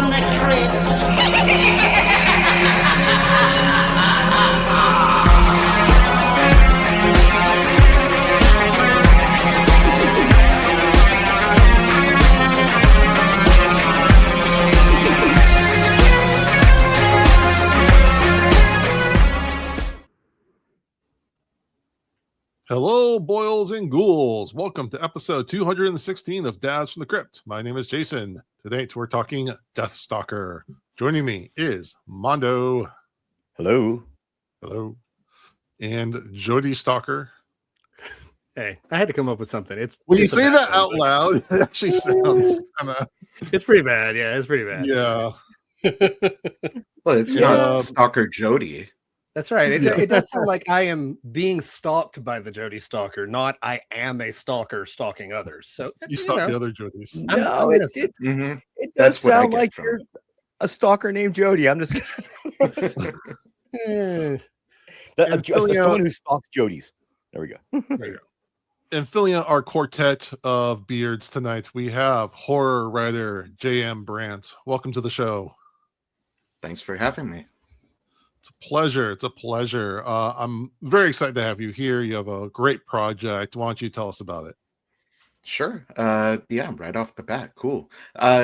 from the crypt. Hello, boils and ghouls. Welcome to episode 216 of Dads from the Crypt. My name is Jason. Today we're talking Deathstalker. Joining me is Mondo. Hello. Hello. And Jody Stalker. Hey, I had to come up with something. When you say that out loud, it actually sounds kind of... It's pretty bad. Yeah, it's pretty bad. Yeah. Well, it's not Stalker Jody. That's right. It does sound like I am being stalked by the Jody Stalker, not I am a stalker stalking others. So You stalk the other Jodies. No, it does sound like you're a stalker named Jody. I'm just as someone who stalks Jodies. There we go. There you go. And filling out our quartet of beards tonight, we have horror writer J.M. Brandt. Welcome to the show. Thanks for having me. It's a pleasure. It's a pleasure. I'm very excited to have you here. You have a great project. Why don't you tell us about it? Sure. Yeah, right off the bat. Cool.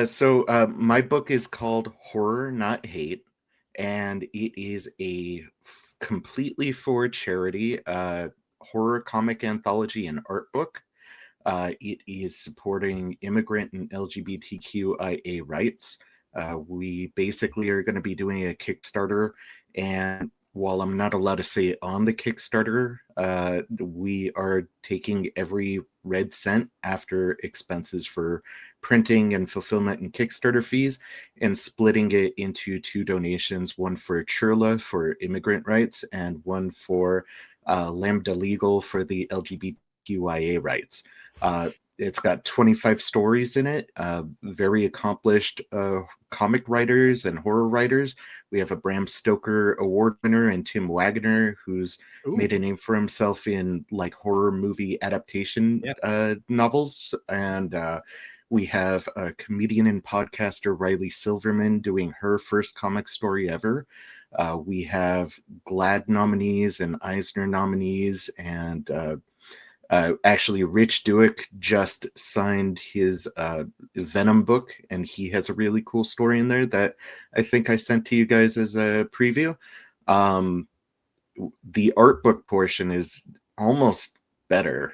So my book is called Horror, Not Hate, and it is a completely for charity horror comic anthology and art book. It is supporting immigrant and LGBTQIA rights. We basically are going to be doing a Kickstarter, and while I'm not allowed to say it on the Kickstarter, we are taking every red cent after expenses for printing and fulfillment and Kickstarter fees and splitting it into two donations, one for Churla for immigrant rights and one for Lambda Legal for the LGBTQIA rights. It's got 25 stories in it, very accomplished comic writers and horror writers. We have a Bram Stoker award winner and Tim Wagner, who's made a name for himself in like horror movie adaptation novels. And we have a comedian and podcaster, Riley Silverman, doing her first comic story ever. We have GLAAD nominees and Eisner nominees, and actually, Rich Duick just signed his Venom book, and he has a really cool story in there that I think I sent to you guys as a preview. The art book portion is almost better.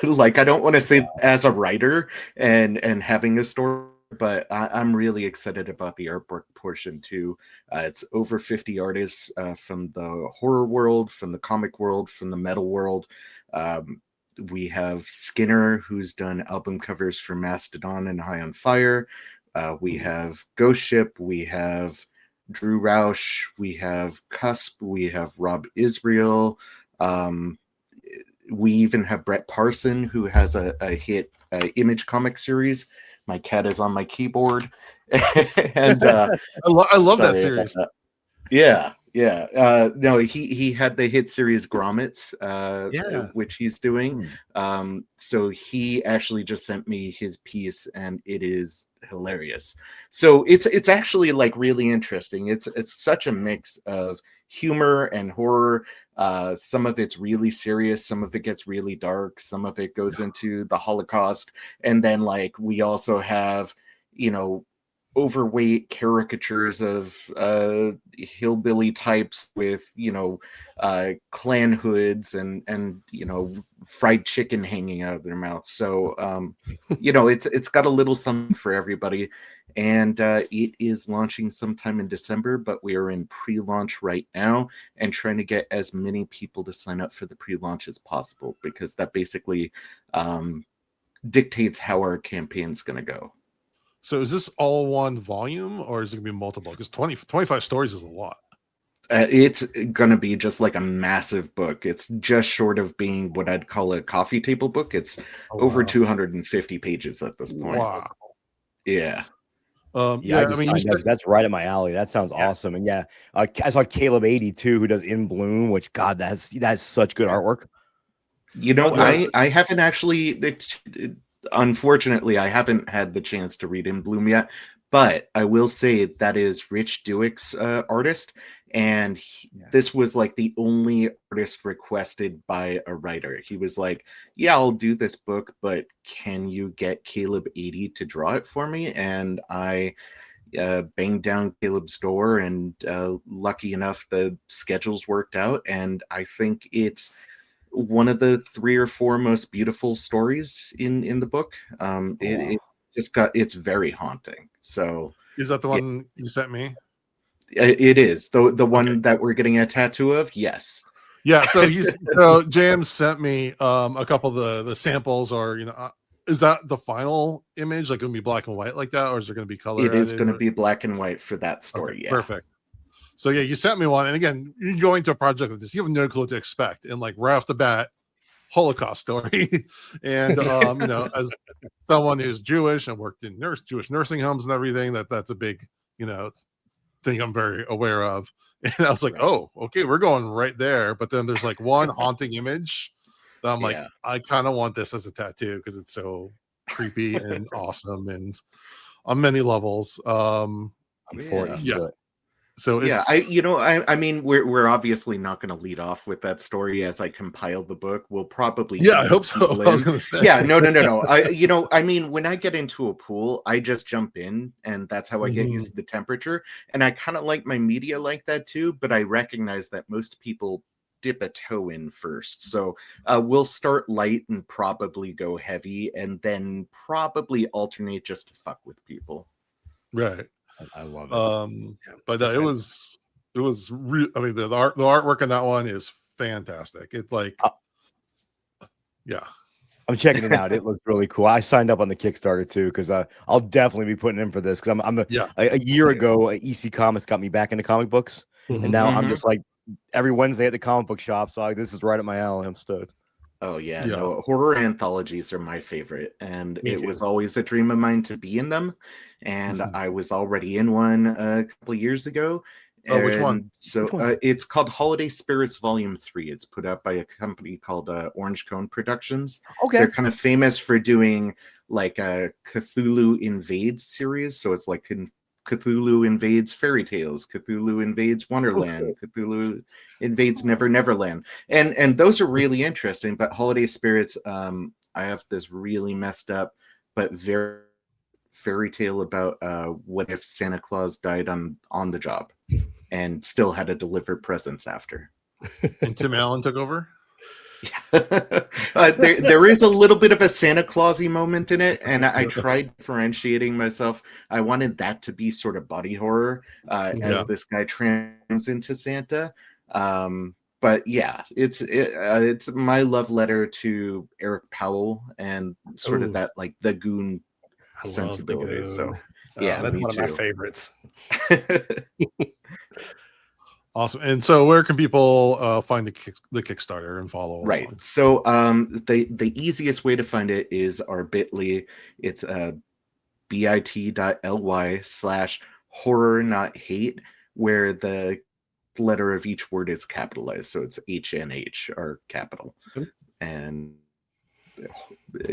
Like, I don't want to say as a writer and having a story, but I'm really excited about the art book portion too. It's over 50 artists from the horror world, from the comic world, from the metal world. We have Skinner, who's done album covers for Mastodon and High on Fire. We have Ghost Ship. We have Drew Roush. We have Cusp. We have Rob Israel. We even have Brett Parson, who has a hit Image comic series. My cat is on my keyboard. And I love that series. Yeah. No, he had the hit series Grommets, which he's doing. So he actually just sent me his piece, and it is hilarious. So it's actually like really interesting. It's such a mix of humor and horror. Some of it's really serious, some of it gets really dark, some of it goes into the Holocaust, and then like we also have, overweight caricatures of hillbilly types with clan hoods and fried chicken hanging out of their mouths. So it's got a little something for everybody, and it is launching sometime in December, but we are in pre-launch right now and trying to get as many people to sign up for the pre-launch as possible, because that basically dictates how our campaign's going to go. So is this all one volume, or is it going to be multiple? Because 25 stories is a lot. It's going to be just like a massive book. It's just short of being what I'd call a coffee table book. It's over 250 pages at this point. Wow. Yeah. That's right up my alley. That sounds awesome. And I saw Caleb 80 too, who does In Bloom, which that's such good artwork. I haven't actually... Unfortunately, I haven't had the chance to read In Bloom yet, But I will say that is Rich Duick's artist, and this was like the only artist requested by a writer. He was like, yeah, I'll do this book, but can you get Caleb 80 to draw it for me? And I banged down Caleb's door, and lucky enough, the schedules worked out. And I think it's one of the 3 or 4 most beautiful stories in the book. It's very haunting. So is that the one you sent me? It is the one that we're getting a tattoo of. Yes. Yeah. So James sent me a couple of the samples, or is that the final image, like going to be black and white like that, or is there going to be color? It is going to be black and white for that story. Okay, yeah. Perfect. So yeah, you sent me one, and again, you're going to a project like this, you have no clue what to expect, and like right off the bat, Holocaust story. And as someone who's Jewish and worked in Jewish nursing homes and everything, that's a big thing I'm very aware of. And I was like, oh, okay, we're going right there. But then there's like one haunting image that I'm like, I kind of want this as a tattoo because it's so creepy and awesome and on many levels. So it's, I mean, we're obviously not going to lead off with that story as I compile the book. We'll probably I hope so. I was gonna say. Yeah, no. I mean, when I get into a pool, I just jump in, and that's how I get used to the temperature. And I kind of like my media like that too, but I recognize that most people dip a toe in first. So we'll start light and probably go heavy, and then probably alternate just to fuck with people. Right. I love it. But it was I mean, the artwork in that one is fantastic. It's like, I'm checking it out. It looks really cool. I signed up on the Kickstarter too because I'll definitely be putting in for this because a year ago, EC Comics got me back into comic books, and now I'm just like every Wednesday at the comic book shop. So this is right up my alley. I'm stoked. Oh yeah, no, horror anthologies are my favorite, and it was always a dream of mine to be in them, and I was already in one a couple of years ago. Oh, which one? So it's called Holiday Spirits Volume 3. It's put out by a company called Orange Cone Productions. Okay, they're kind of famous for doing like a Cthulhu Invades series, so it's like Cthulhu Invades Fairy Tales, Cthulhu Invades Wonderland, Cthulhu Invades Never Neverland, and those are really interesting. But Holiday Spirits, I have this really messed up but very fairy tale about what if Santa Claus died on the job and still had to deliver presents after. And Tim Allen took over. There is a little bit of a Santa Clausy moment in it, and I tried differentiating myself. I wanted that to be sort of body horror as this guy trans into Santa. But yeah, it's my love letter to Eric Powell and sort of that like the goon sensibility. So that's one of my favorites. Awesome. And so where can people find the Kickstarter and follow right along? So the easiest way to find it is our bit.ly. It's bit.ly/horror not hate, where the letter of each word is capitalized, so it's HNH or capital. And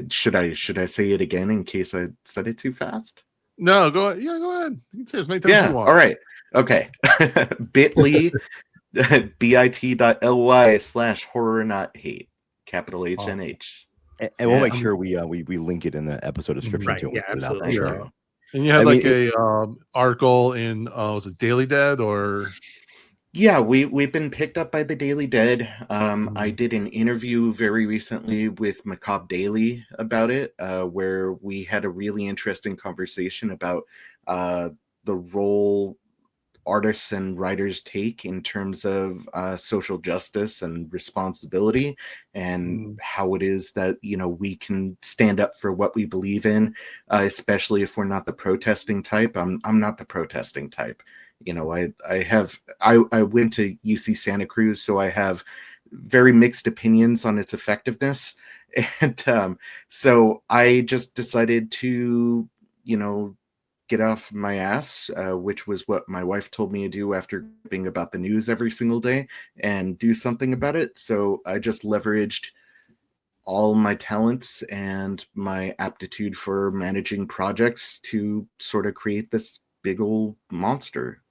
should I say it again in case I said it too fast? No, go ahead. Go ahead. You can say as many times as you want. All right. Okay. bit.ly bit.ly/horror not hate, capital HNH. And we'll make sure we link it in the episode description too. Yeah, absolutely. Sure. And you had a article in was it Daily Dead or? Yeah, we've been picked up by the Daily Dead. I did an interview very recently with Macabre Daily about it, where we had a really interesting conversation about the role artists and writers take in terms of social justice and responsibility, and how it is that we can stand up for what we believe in, especially if we're not the protesting type. I'm not the protesting type. I went to UC Santa Cruz, so I have very mixed opinions on its effectiveness, and so I just decided to get off my ass, which was what my wife told me to do after being about the news every single day, and do something about it. So I just leveraged all my talents and my aptitude for managing projects to sort of create this big old monster.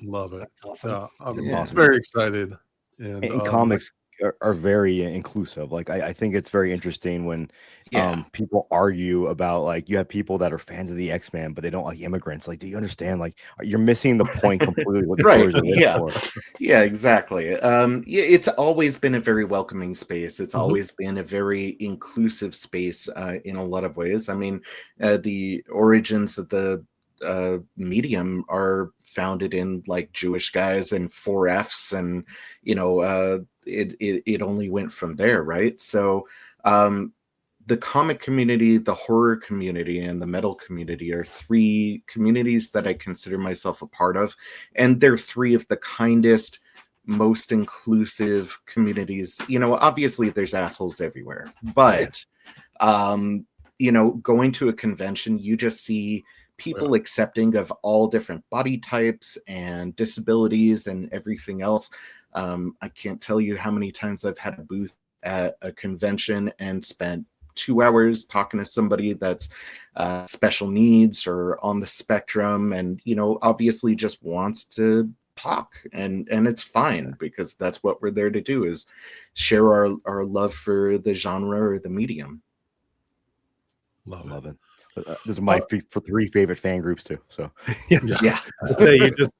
Love it. That's awesome. I'm awesome. very excited. And comics are very inclusive. Like I think it's very interesting when people argue about, like, you have people that are fans of the X-Men but they don't like immigrants. Like, do you understand? Like, you're missing the point completely. What the Right. stories are written for. Yeah, exactly. It's always been a very welcoming space. It's always been a very inclusive space in a lot of ways. I mean, the origins of the medium are founded in like Jewish guys and 4Fs, and it only went from there, right? So the comic community, the horror community, and the metal community are three communities that I consider myself a part of, and they're three of the kindest, most inclusive communities. Obviously there's assholes everywhere, but going to a convention, you just see people accepting of all different body types and disabilities and everything else. I can't tell you how many times I've had a booth at a convention and spent 2 hours talking to somebody that's special needs or on the spectrum, and obviously just wants to talk, and it's fine, because that's what we're there to do, is share our love for the genre or the medium. Love it. Those are my three favorite fan groups too. So yeah. So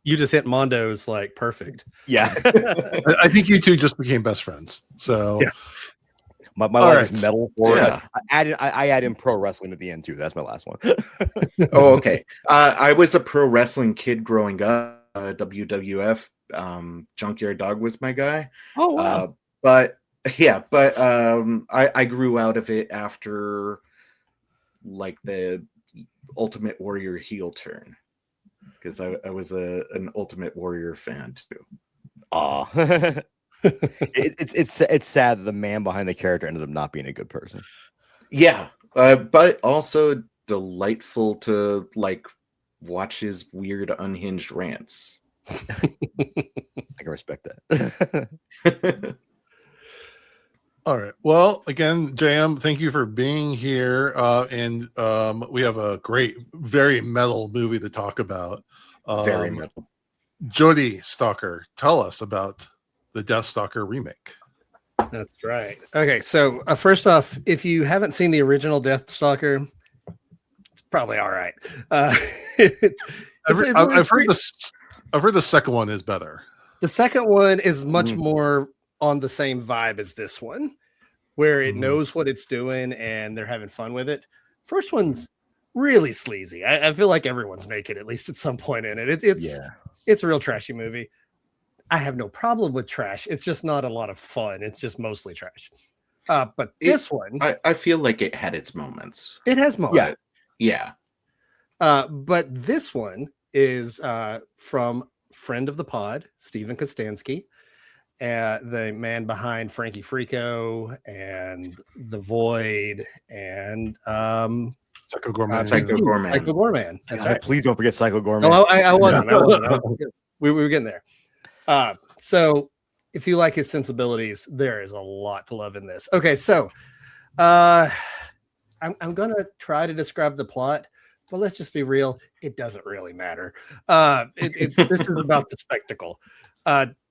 you just hit Mondo's like perfect. Yeah. I think you two just became best friends. So my life is right. metal for Yeah. I add in pro wrestling at the end too. That's my last one. Oh, okay. I was a pro wrestling kid growing up. WWF, Junkyard Dog was my guy. Oh wow. I grew out of it after like the Ultimate Warrior heel turn, because I was an Ultimate Warrior fan too. It's sad that the man behind the character ended up not being a good person. Yeah, but also delightful to like watch his weird unhinged rants. I can respect that. All right. Well, again, JM, thank you for being here. And we have a great, very metal movie to talk about. Very metal. Jody Stalker, tell us about the Deathstalker remake. That's right. Okay, so first off, if you haven't seen the original Deathstalker, it's probably all right. I've heard the second one is better. The second one is much more on the same vibe as this one, where it knows what it's doing and they're having fun with it. First one's really sleazy. I feel like everyone's naked at least at some point in it. It's a real trashy movie. I have no problem with trash. It's just not a lot of fun. It's just mostly trash. But this one, I feel like it had its moments. it has moments. Yeah. But this one is from friend of the pod, Steven Kostanski, the man behind Frankie Frico and The Void and Psycho Gorman. Psycho Gorman. That's right. Please don't forget Psycho Gorman. No, I wasn't. We were getting there. So if you like his sensibilities, there is a lot to love in this. Okay, so I'm gonna try to describe the plot, but let's just be real. It doesn't really matter. This is about the spectacle.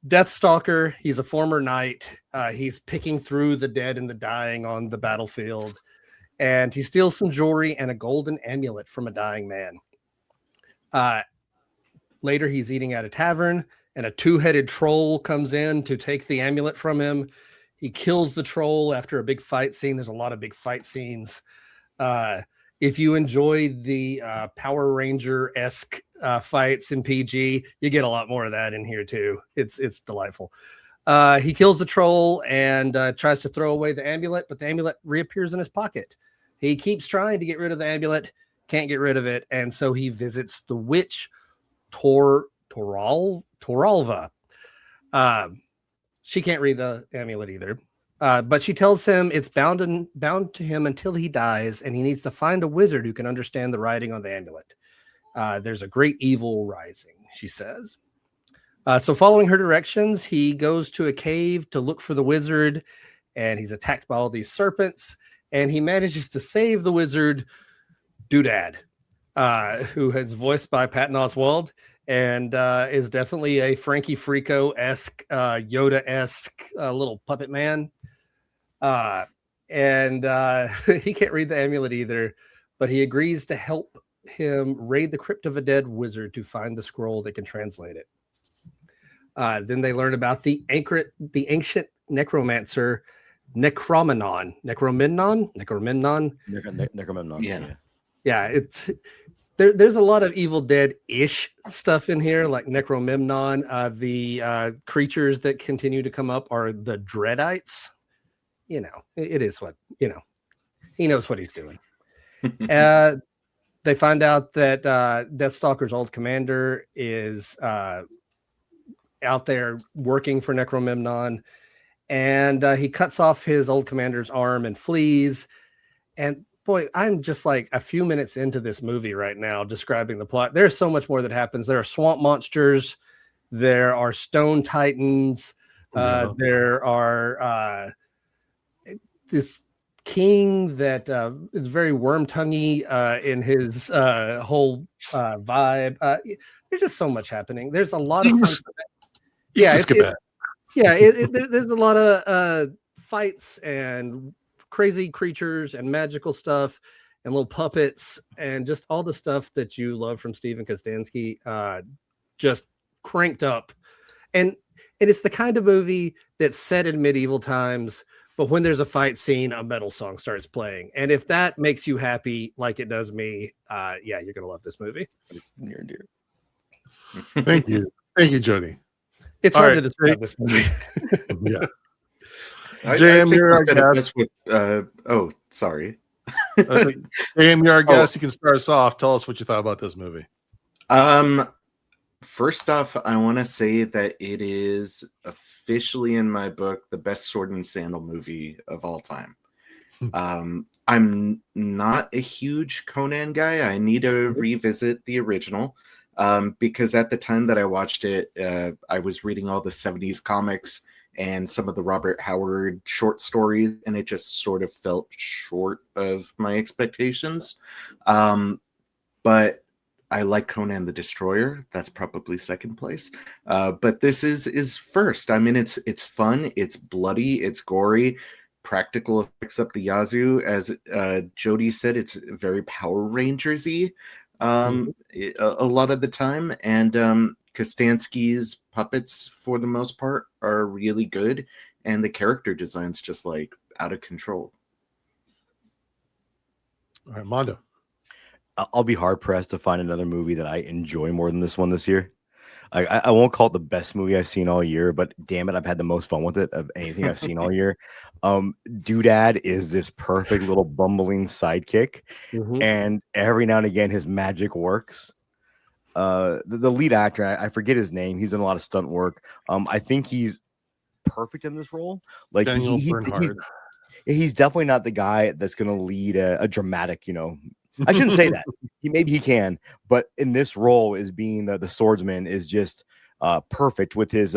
Deathstalker, he's a former knight. He's picking through the dead and the dying on the battlefield, and he steals some jewelry and a golden amulet from a dying man. Later, he's eating at a tavern, and a two-headed troll comes in to take the amulet from him. He kills the troll after a big fight scene. There's a lot of big fight scenes. If you enjoy the Power Ranger-esque fights in PG, you get a lot more of that in here too. It's delightful. He kills the troll and tries to throw away the amulet, but the amulet reappears in his pocket. He keeps trying to get rid of the amulet, can't get rid of it, and so he visits the witch Toralva. She can't read the amulet either. But she tells him it's bound to him until he dies, and he needs to find a wizard who can understand the writing on the amulet. There's a great evil rising, she says. So following her directions, he goes to a cave to look for the wizard, and he's attacked by all these serpents, and he manages to save the wizard Doodad, who is voiced by Patton Oswalt and is definitely a Frankie Frico-esque, Yoda-esque little puppet man. And he can't read the amulet either, but he agrees to help him raid the crypt of a dead wizard to find the scroll that can translate it. Then they learn about the ancient necromancer Necromenon. Yeah, it's there's a lot of Evil Dead-ish stuff in here, like Necromemnon. The creatures that continue to come up are the Dreadites. You know, it is what, you know, he knows what he's doing. They find out that Deathstalker's old commander is out there working for Necromemnon, and he cuts off his old commander's arm and flees. And boy, I'm just like a few minutes into this movie right now describing the plot. There's so much more that happens. There are swamp monsters, there are stone titans, there are this king that is very worm-tonguey in his whole vibe. There's just so much happening. There's a lot of fun. There's a lot of fights and crazy creatures and magical stuff and little puppets and just all the stuff that you love from Steven Kostanski, just cranked up. And it's the kind of movie that's set in medieval times, but when there's a fight scene, a metal song starts playing. And if that makes you happy, like it does me, you're going to love this movie. Near and dear. Thank you. Thank you, Jody. It's hard to describe this movie. Yeah. JM, you're our guest. Sorry. JM, you're our guest. You can start us off. Tell us what you thought about this movie. First off, I want to say that it is officially in my book the best sword and sandal movie of all time. I'm not a huge Conan guy. I need to revisit the original because at the time that I watched it, I was reading all the 70s comics and some of the Robert Howard short stories, and it just sort of felt short of my expectations. But I like Conan the Destroyer. That's probably second place. But this is first. I mean, it's fun. It's bloody. It's gory. Practical effects up the yazoo. As Jody said, it's very Power Rangers-y a lot of the time. And Kostanski's puppets, for the most part, are really good. And the character design's just like out of control. All right, Mondo. I'll be hard pressed to find another movie that I enjoy more than this one this year. I won't call it the best movie I've seen all year, but damn it, I've had the most fun with it of anything I've seen all year. Doodad is this perfect little bumbling sidekick, and every now and again his magic works. The lead actor, I forget his name. He's in a lot of stunt work. I think he's perfect in this role. Like he's definitely not the guy that's going to lead a dramatic, I shouldn't say that. Maybe he can, but in this role as being the swordsman is just perfect with his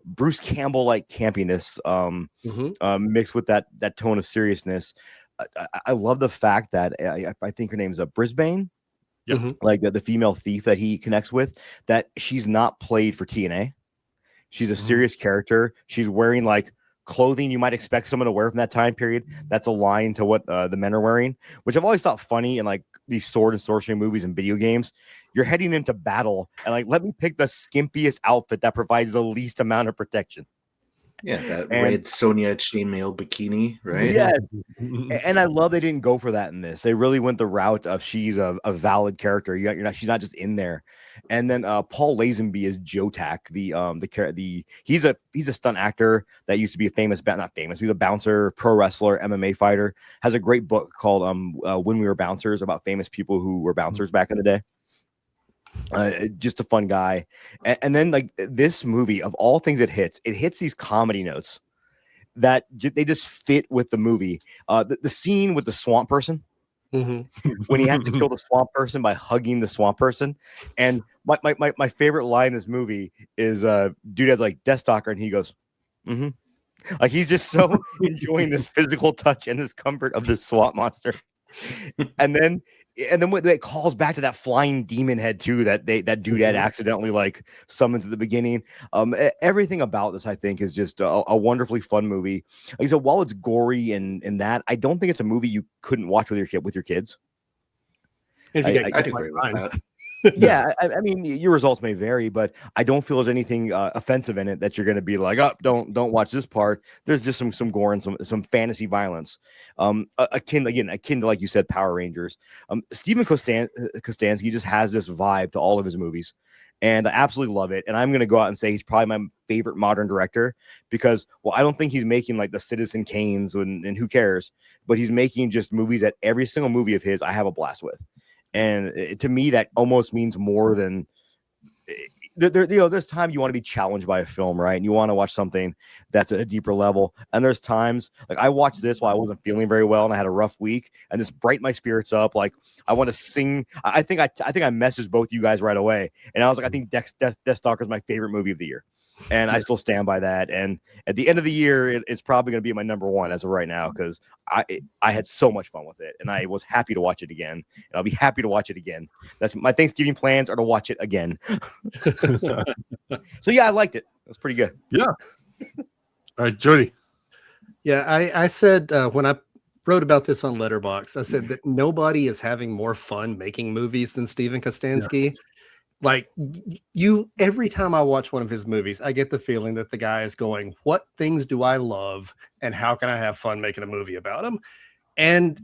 Bruce Campbell-like campiness mixed with that tone of seriousness. I love the fact that I think her name's Brisbane, like the female thief that he connects with, that she's not played for TNA. She's a serious character. She's wearing like clothing you might expect someone to wear from that time period. That's aligned to what the men are wearing, which I've always thought funny in like these sword and sorcery movies and video games. You're heading into battle and like, let me pick the skimpiest outfit that provides the least amount of protection. Yeah, that red Sonia chainmail bikini, right? Yes. And I love they didn't go for that in this. They really went the route of she's a valid character. She's not just in there. And then Paul Lazenby is Jotak, he's a stunt actor that used to be he's a bouncer, pro wrestler, MMA fighter. Has a great book called When We Were Bouncers, about famous people who were bouncers back in the day. Just a fun guy. And then like this movie, of all things, it hits these comedy notes that they just fit with the movie. The scene with the swamp person, when he has to kill the swamp person by hugging the swamp person. And my favorite line in this movie is dude has like Deathstalker, and he goes, Like he's just so enjoying this physical touch and this comfort of this SWAT monster. And then what it calls back to that flying demon head too, that dude had accidentally like summons at the beginning. Everything about this, I think, is just a wonderfully fun movie. Like I said, while it's gory and that, I don't think it's a movie you couldn't watch with your kids. I'd agree with that. Yeah, I mean, your results may vary, but I don't feel there's anything offensive in it that you're going to be like, oh, don't watch this part. There's just some gore and some fantasy violence, akin to, like you said, Power Rangers. Steven Kostanski just has this vibe to all of his movies, and I absolutely love it. And I'm going to go out and say he's probably my favorite modern director because, well, I don't think he's making like the Citizen Kanes and who cares, but he's making just movies that every single movie of his I have a blast with. And to me, that almost means more than there's time you want to be challenged by a film, right? And you want to watch something that's at a deeper level. And there's times like I watched this while I wasn't feeling very well and I had a rough week, and this brightened my spirits up. Like I want to sing. I think I messaged both you guys right away, and I was like, I think Deathstalker is my favorite movie of the year. And I still stand by that. And at the end of the year, it's probably going to be my number one as of right now because I had so much fun with it, and I was happy to watch it again, and I'll be happy to watch it again. That's my Thanksgiving plans are to watch it again. So yeah, I liked it. That's pretty good. Yeah. All right, Jody. Yeah, I said when I wrote about this on Letterboxd, I said that nobody is having more fun making movies than Steven Kostanski. Yeah. Like every time I watch one of his movies, I get the feeling that the guy is going, what things do I love and how can I have fun making a movie about them? And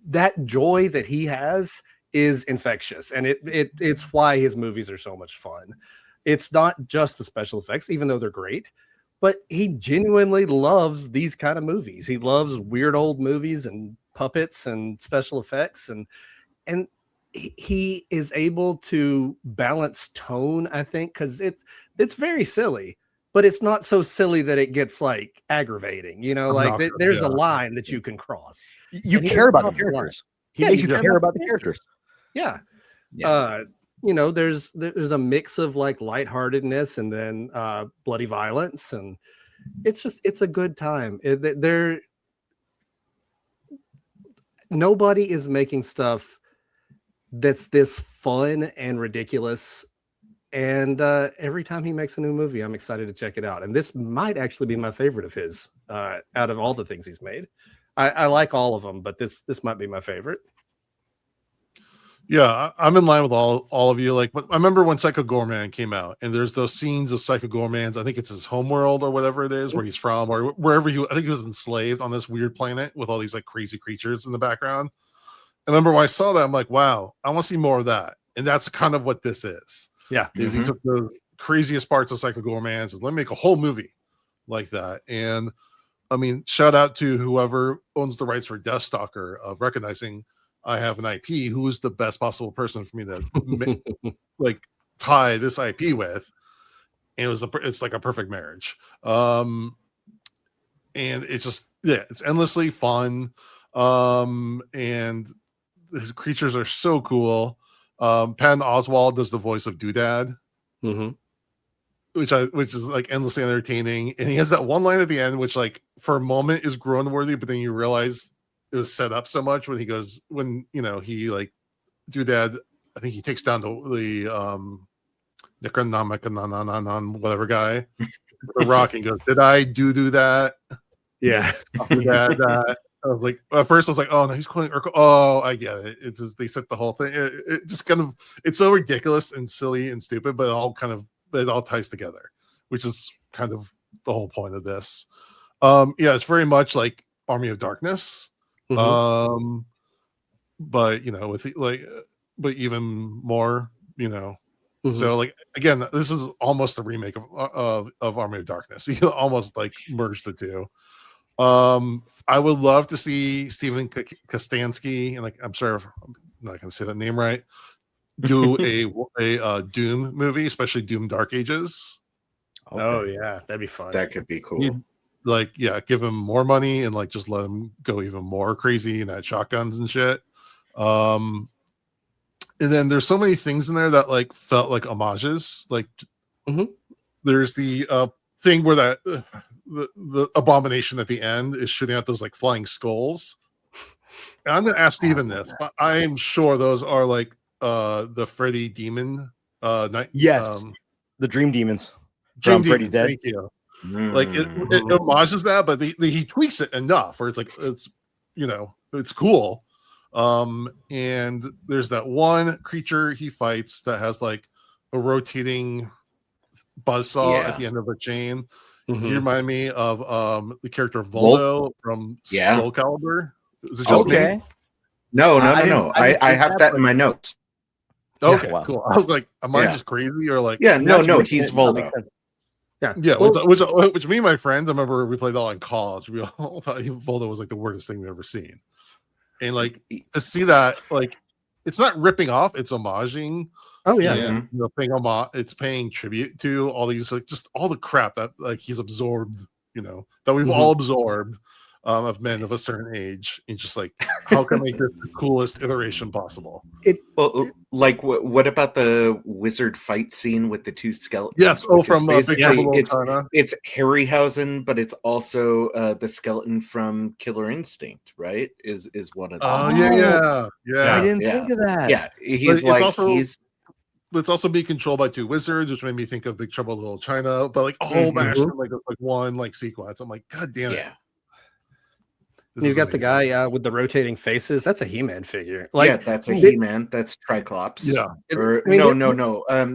that joy that he has is infectious. And it's why his movies are so much fun. It's not just the special effects, even though they're great, but he genuinely loves these kind of movies. He loves weird old movies and puppets and special effects and he is able to balance tone, I think, because it's very silly, but it's not so silly that it gets like aggravating. You know, like there's a line that you can cross. You care about the characters. He makes you care about the characters. Yeah. You know, there's a mix of like lightheartedness and then bloody violence, and it's a good time. Nobody is making stuff that's this fun and ridiculous, and every time he makes a new movie, I'm excited to check it out. And this might actually be my favorite of his out of all the things he's made. I like all of them, but this might be my favorite. Yeah, I'm in line with all of you. Like, I remember when Psycho Goreman came out, and there's those scenes of Psycho Goreman's. I think it's his homeworld or whatever it is, where he's from, or wherever I think he was enslaved on this weird planet with all these like crazy creatures in the background. I remember when I saw that, I'm like, wow, I want to see more of that. And that's kind of what this is. Yeah. Is he took the craziest parts of Psycho Goreman and says, let me make a whole movie like that. And I mean, shout out to whoever owns the rights for Deathstalker of recognizing I have an IP. Who is the best possible person for me to like tie this IP with? And it's like a perfect marriage. And it's just, yeah, it's endlessly fun. And the creatures are so cool. Patton Oswalt does the voice of Doodad, which is like endlessly entertaining. And he has that one line at the end, which like for a moment is groan worthy, but then you realize it was set up so much when he he like Doodad. I think he takes down the Necronomicon whatever guy, the rock, and goes, "Did I do that?" Yeah, that. I was like, at first I was like, oh no, he's calling Urkel. Oh, I get it. It's just they set the whole thing. It just kind of, it's so ridiculous and silly and stupid, but it all ties together, which is kind of the whole point of this. Yeah, it's very much like Army of Darkness, but with but even more, So like again, this is almost a remake of Army of Darkness. You almost like merge the two. I would love to see Steven Kostanski, and like I'm sorry if I'm not going to say that name right, do a Doom movie, especially Doom Dark Ages. Okay. Oh yeah, that'd be fun. That could be cool. Give him more money and like just let him go even more crazy and add shotguns and shit. And then there's so many things in there that like felt like homages. Like there's the thing where the abomination at the end is shooting out those like flying skulls. And I'm gonna ask Steven this, but I'm sure those are like the Freddy demon night. Yes, the Dream Demons Dream from Freddy's Demons, Dead. thank you. Like it homages that, but he tweaks it enough where it's like it's it's cool. And there's that one creature he fights that has like a rotating buzzsaw at the end of a chain. You remind me of the character Voldo from Soul Calibur. Is it just me? No. I have that in my notes. Okay, cool. I was like, am I just crazy or like? Yeah, no, he's Voldo. Yeah, which me and my friends, I remember we played all in college. We all thought Voldo was like the weirdest thing we've ever seen. And like to see that, like, it's not ripping off, it's homaging. Oh yeah, and, it's paying tribute to all these like just all the crap that like he's absorbed, that we've all absorbed of men of a certain age, and just like how can I make this the coolest iteration possible? Like what about the wizard fight scene with the two skeletons? Yes, from Big Trouble in Little China. It's Harryhausen, but it's also the skeleton from Killer Instinct, right? Is one of them. Oh yeah. I didn't think of that. Yeah, it's also being controlled by two wizards, which made me think of Big Trouble in Little China, but like a whole match in like one like sequence. I'm like, God damn it. Yeah. You've got the guy with the rotating faces. That's a He-Man figure. Like, that's a He-Man. That's Triclops. Yeah.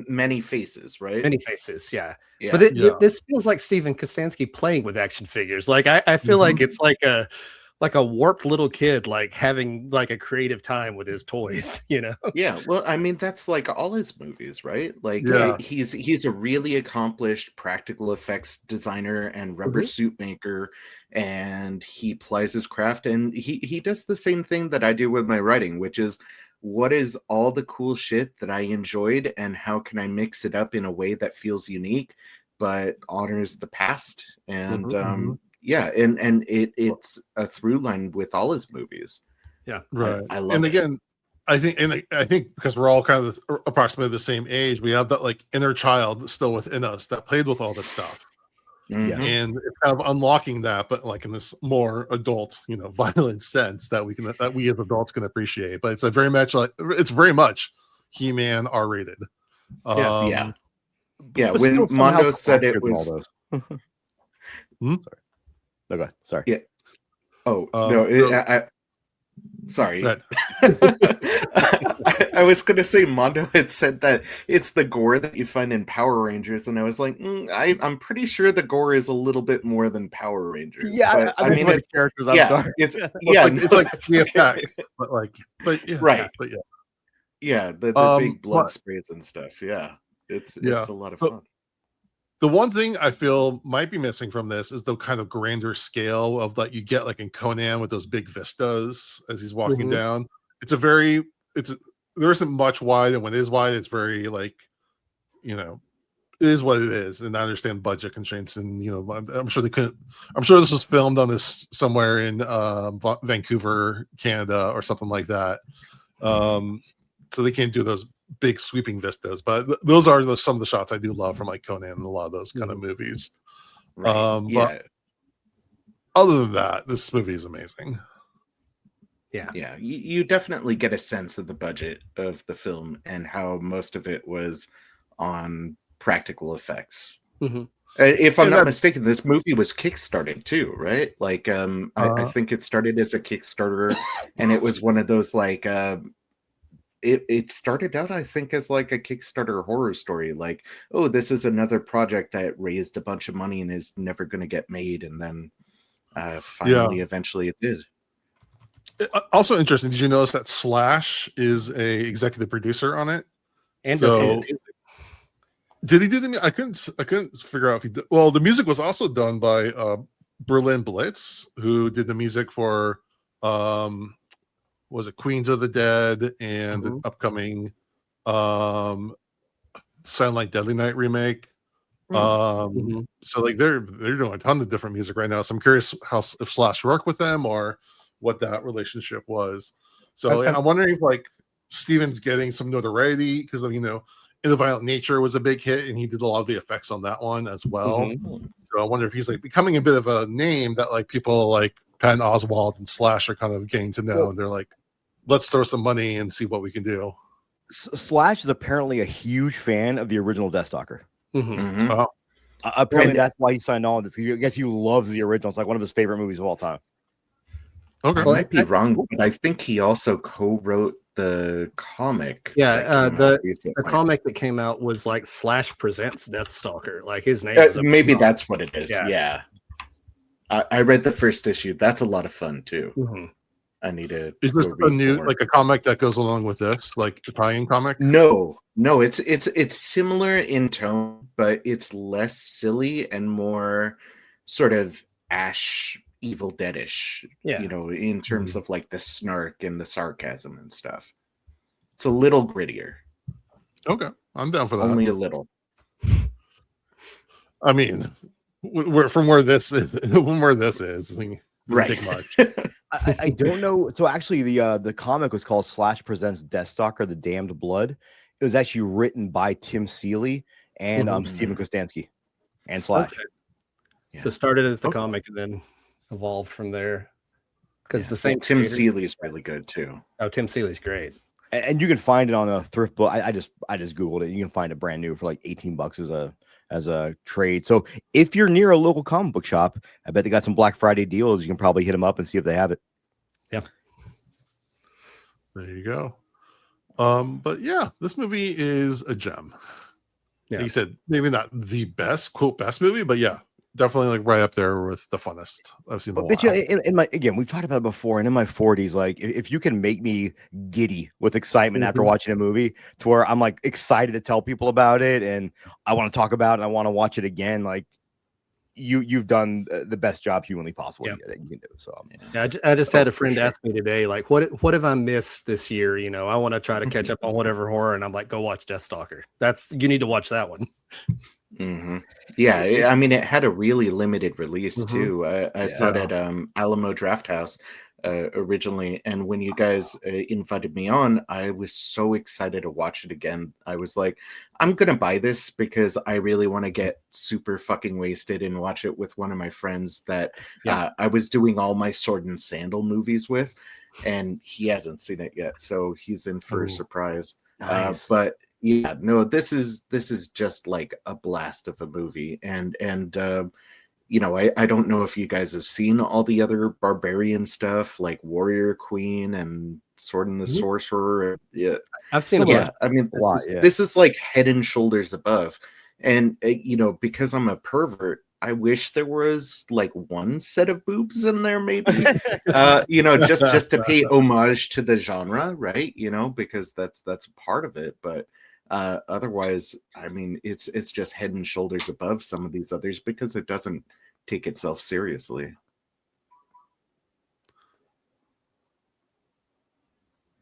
Many faces, right? Many faces. Yeah. But this feels like Steven Kostanski playing with action figures. Like I feel like it's like a warped little kid, like having like a creative time with his toys, Yeah, well, I mean, that's like all his movies, right? Like he's a really accomplished practical effects designer and rubber suit maker, and he plies his craft, and he does the same thing that I do with my writing, which is what is all the cool shit that I enjoyed and how can I mix it up in a way that feels unique but honors the past. And it's a through line with all his movies. Yeah, right. I love it. Again, I think because we're all kind of approximately the same age, we have that like inner child still within us that played with all this stuff. And it's kind of unlocking that, but like in this more adult, violent sense that we as adults can appreciate. But it's very much He-Man R-rated. When Mondo said it was. Sorry. No, go ahead. Sorry. Yeah. Oh no. Sorry. I was going to say Mondo had said that it's the gore that you find in Power Rangers, and I was like, I'm pretty sure the gore is a little bit more than Power Rangers. Yeah, but, I mean, it's characters. I'm sorry. It's like the effects, the big blood sprays and stuff. Yeah, it's a lot of fun. The one thing I feel might be missing from this is the kind of grander scale of like you get like in Conan with those big vistas as he's walking down. There isn't much wide, and when it is wide, it's very like, it is what it is. And I understand budget constraints, and I'm sure this was filmed on this somewhere in Vancouver, Canada, or something like that. So they can't do those big sweeping vistas, but those are some of the shots I do love from like Conan and a lot of those kind of movies. Right. But other than that, this movie is amazing. Yeah, you definitely get a sense of the budget of the film and how most of it was on practical effects. If I'm not mistaken, this movie was kickstarted too, right? Like I think it started as a Kickstarter, and it was one of those like it started out, I think, as like a Kickstarter horror story, like, oh, this is another project that raised a bunch of money and is never going to get made, and then eventually it did. Also interesting, did you notice that Slash is a executive producer on it? And did he do the music? I couldn't figure out if he did. Well, the music was also done by Berlin Blitz, who did the music for was it Queens of the Dead and the upcoming Silent Night Deadly Night remake. So like they're doing a ton of different music right now. So I'm curious if Slash worked with them or what that relationship was. So I'm wondering if like Steven's getting some notoriety because In the Violent Nature was a big hit, and he did a lot of the effects on that one as well. Mm-hmm. So I wonder if he's like becoming a bit of a name that like people like Patton Oswalt and Slash are kind of getting to know, and they're like, let's throw some money and see what we can do. Slash is apparently a huge fan of the original Deathstalker. Mm-hmm. Apparently, that's why he signed on this. I guess he loves the original. It's like one of his favorite movies of all time. Okay, I might be wrong, but I think he also co-wrote the comic. Yeah, the comic that came out was like Slash Presents Deathstalker. Like his name. Maybe that's what it is. Yeah. Yeah. I read the first issue. That's a lot of fun too. Mm-hmm. I need to. Is this a new like a comic that goes along with this, like a tie-in comic? No. It's similar in tone, but it's less silly and more sort of Ash Evil Deadish. Yeah. In terms of like the snark and the sarcasm and stuff. It's a little grittier. Okay, I'm down for that. Only a little. I mean, from where this is, I mean, Right. much. I don't know. So actually, the comic was called Slash Presents Deathstalker: The Damned Blood. It was actually written by Tim Seeley and Steven Kostanski and Slash. Okay. Yeah. So started as the comic and then evolved from there. Because the same Tim Seeley is really good too. Oh, Tim Seeley's great. And you can find it on a thrift book. I just googled it. You can find it brand new for like $18 as a trade. So if you're near a local comic book shop, I bet they got some Black Friday deals. You can probably hit them up and see if they have it. Yeah. There you go. But yeah, this movie is a gem. Yeah. Like you said, maybe not the best movie, but yeah, definitely like right up there with the funnest I've seen. But again, we've talked about it before, and in my 40s, like if you can make me giddy with excitement after watching a movie to where I'm like excited to tell people about it and I want to talk about it and I want to watch it again, like you've done the best job humanly possible that you can do. So I just had a friend ask me today, like, what have I missed this year? I want to try to catch up on whatever horror, and I'm like, go watch Deathstalker. You need to watch that one. Mm-hmm. Yeah, I mean, it had a really limited release too. I saw it at Alamo Drafthouse originally, and when you guys invited me on, I was so excited to watch it again. I was like, I'm gonna buy this because I really want to get super fucking wasted and watch it with one of my friends that I was doing all my Sword and Sandal movies with, and he hasn't seen it yet, so he's in for a surprise. Nice. But yeah, no, this is just like a blast of a movie, and I don't know if you guys have seen all the other barbarian stuff like Warrior Queen and Sword and the Sorcerer. Yeah, I've seen it. Yeah, I mean, this is like head and shoulders above, and because I'm a pervert, I wish there was like one set of boobs in there, maybe, just to pay homage to the genre, right? Because that's part of it, but. Otherwise, I mean, it's just head and shoulders above some of these others because it doesn't take itself seriously.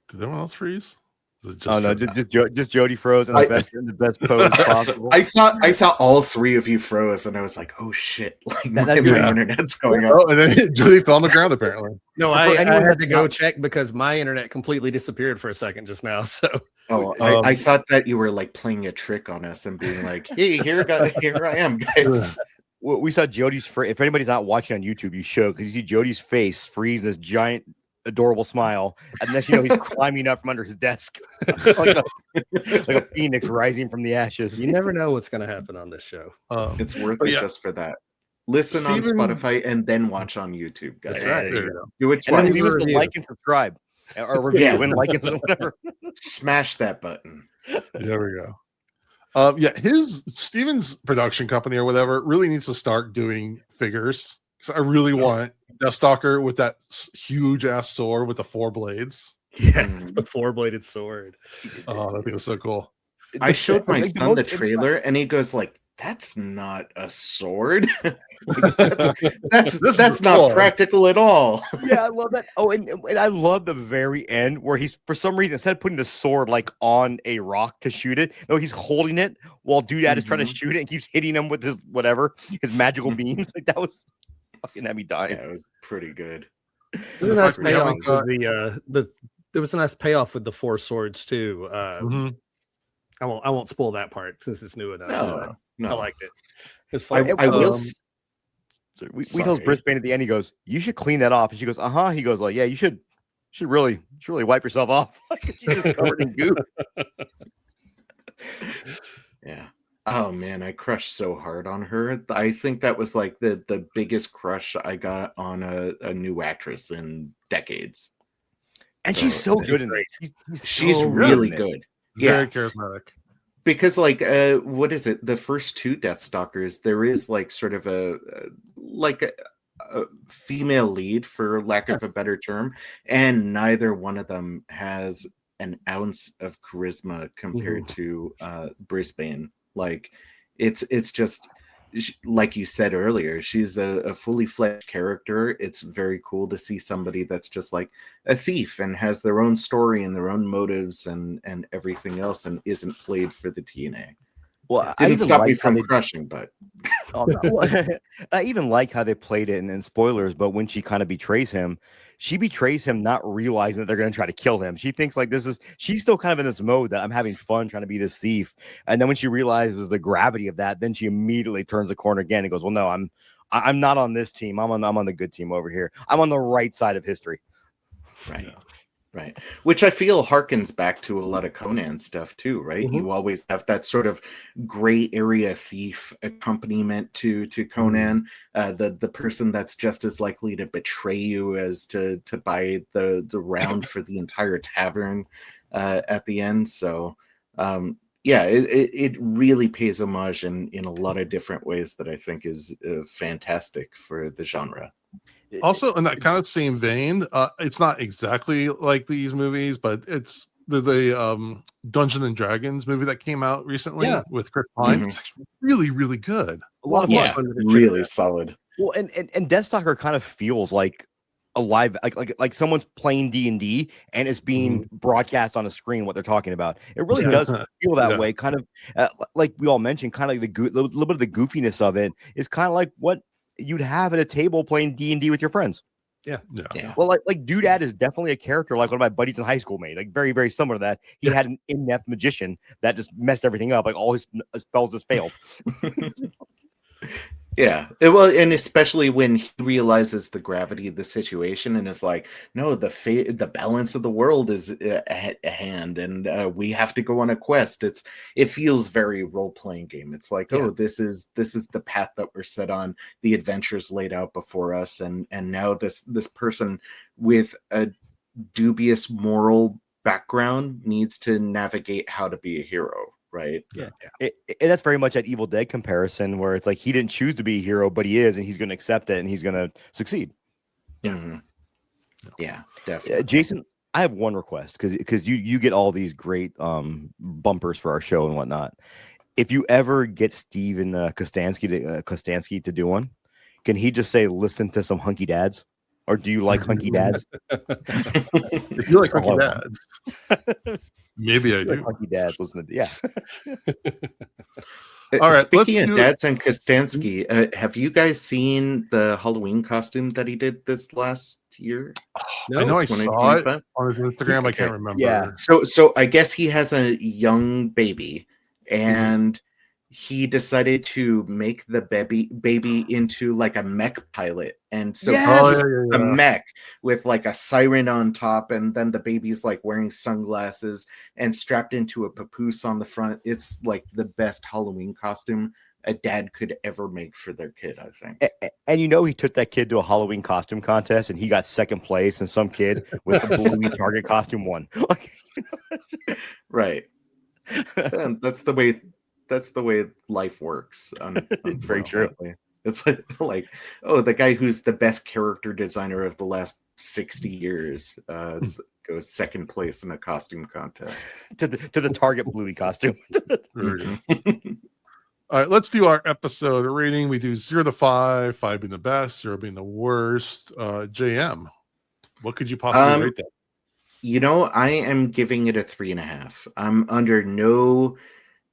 Did anyone else freeze? Just Jody froze in the best pose possible. I thought all three of you froze, and I was like, "Oh shit!" Like my internet's going up. Oh, and then Jody fell on the ground apparently. No, I had to go check because my internet completely disappeared for a second just now. So, I thought that you were like playing a trick on us and being like, "Hey, here I am, guys." Well, we saw Jody's. If anybody's not watching on YouTube, you should, because you see Jody's face freeze this giant, adorable smile, and then he's climbing up from under his desk like a phoenix rising from the ashes. You never know what's going to happen on this show. It's worth it just for that. Listen on Spotify and then watch on YouTube, guys. Right. Do it twice. And then leave us a like and subscribe, or review and like and whatever. Smash that button. There we go. Steven's production company or whatever really needs to start doing figures. Because I really want Deathstalker with that huge ass sword with the 4 blades. Yes, the 4-bladed sword. Oh, that thing was so cool. I showed my son the trailer, and he goes like, "That's not a sword. that's not practical at all." Yeah, I love that. Oh, and I love the very end where he's, for some reason, instead of putting the sword like on a rock to shoot it, no, he's holding it while Doodad is trying to shoot it and keeps hitting him with his magical beams. Like that was fucking had me dying. Yeah, it was pretty good. There was a nice payoff with there was a nice payoff with the 4 swords too. I won't spoil that part since it's new enough. No, I liked it. It's fun. I will. So we tells Brisbane at the end, he goes, "You should clean that off." And she goes, "Uh-huh." He goes, like, "Yeah, you should really wipe yourself off." She's just covered in goo. Yeah. Oh man, I crushed so hard on her. I think that was like the biggest crush I got on a new actress in decades. And she's so good in it. She's really good. Very charismatic. Because like what is it? The first two Deathstalkers, there is like sort of a female lead, for lack of a better term, and neither one of them has an ounce of charisma compared to Brisbane. Like it's just like you said earlier, she's a fully fledged character. It's very cool to see somebody that's just like a thief and has their own story and their own motives and everything else, and isn't played for the TNA. Well, Didn't stop me from crushing, but I even like how they played it in spoilers. But when she kind of betrays him, she betrays him not realizing that they're going to try to kill him. She thinks like she's still kind of in this mode that I'm having fun trying to be this thief. And then when she realizes the gravity of that, then she immediately turns the corner again and goes, "Well, no, I'm not on this team. I'm on the good team over here. I'm on the right side of history." Right. Right. Which I feel harkens back to a lot of Conan stuff too, right? You always have that sort of gray area thief accompaniment to Conan, the person that's just as likely to betray you as to buy the round for the entire tavern at the end. So it really pays homage in a lot of different ways that I think is fantastic for the genre. Also, in that kind of same vein, it's not exactly like these movies, but it's the Dungeons and Dragons movie that came out recently with Crypt. It's really, really good. A lot of fun. Really solid. Well, and Deathstalker kind of feels like a live, like someone's playing D&D and it's being broadcast on a screen what they're talking about. It really does feel that way. Kind of like we all mentioned, kind of like the little bit of the goofiness of it is kind of like what you'd have at a table playing D&D with your friends. Yeah. Well, like Doodad is definitely a character like one of my buddies in high school made. Like very, very similar to that. He had an inept magician that just messed everything up. Like all his spells just failed. Yeah. Well, and especially when he realizes the gravity of the situation and is like, no, the balance of the world is at hand, and we have to go on a quest. It feels very role-playing game. It's like, oh, this is the path that we're set on, the adventures laid out before us, and now this person with a dubious moral background needs to navigate how to be a hero. Right. Yeah. That's very much that Evil Dead comparison where it's like he didn't choose to be a hero, but he is, and he's going to accept it and he's going to succeed. Yeah. Yeah, definitely. Jason, I have one request because you get all these great bumpers for our show and whatnot. If you ever get Steven Kostanski to do one, can he just say, "Listen to some hunky dads"? Or do you like hunky dads? If you like hunky dads. Maybe I do. Hunky dads, listen to All right. Speaking of dads and Kostanski, have you guys seen the Halloween costume that he did this last year? No, I know I saw it on his Instagram. I can't remember. Yeah. So I guess he has a young baby, and he decided to make the baby into like a mech pilot, and so a mech with like a siren on top, and then the baby's like wearing sunglasses and strapped into a papoose on the front. It's like the best Halloween costume a dad could ever make for their kid, I think. And he took that kid to a Halloween costume contest and he got second place, and some kid with the blue Target costume won. Right. And that's the way life works. Very true. It's like, oh, the guy who's the best character designer of the last 60 years goes second place in a costume contest to the Target Bluey costume. All right, let's do our episode rating. We do 0 to 5, 5 being the best, 0 being the worst. JM, what could you possibly rate that? I am giving it a 3.5. I'm under no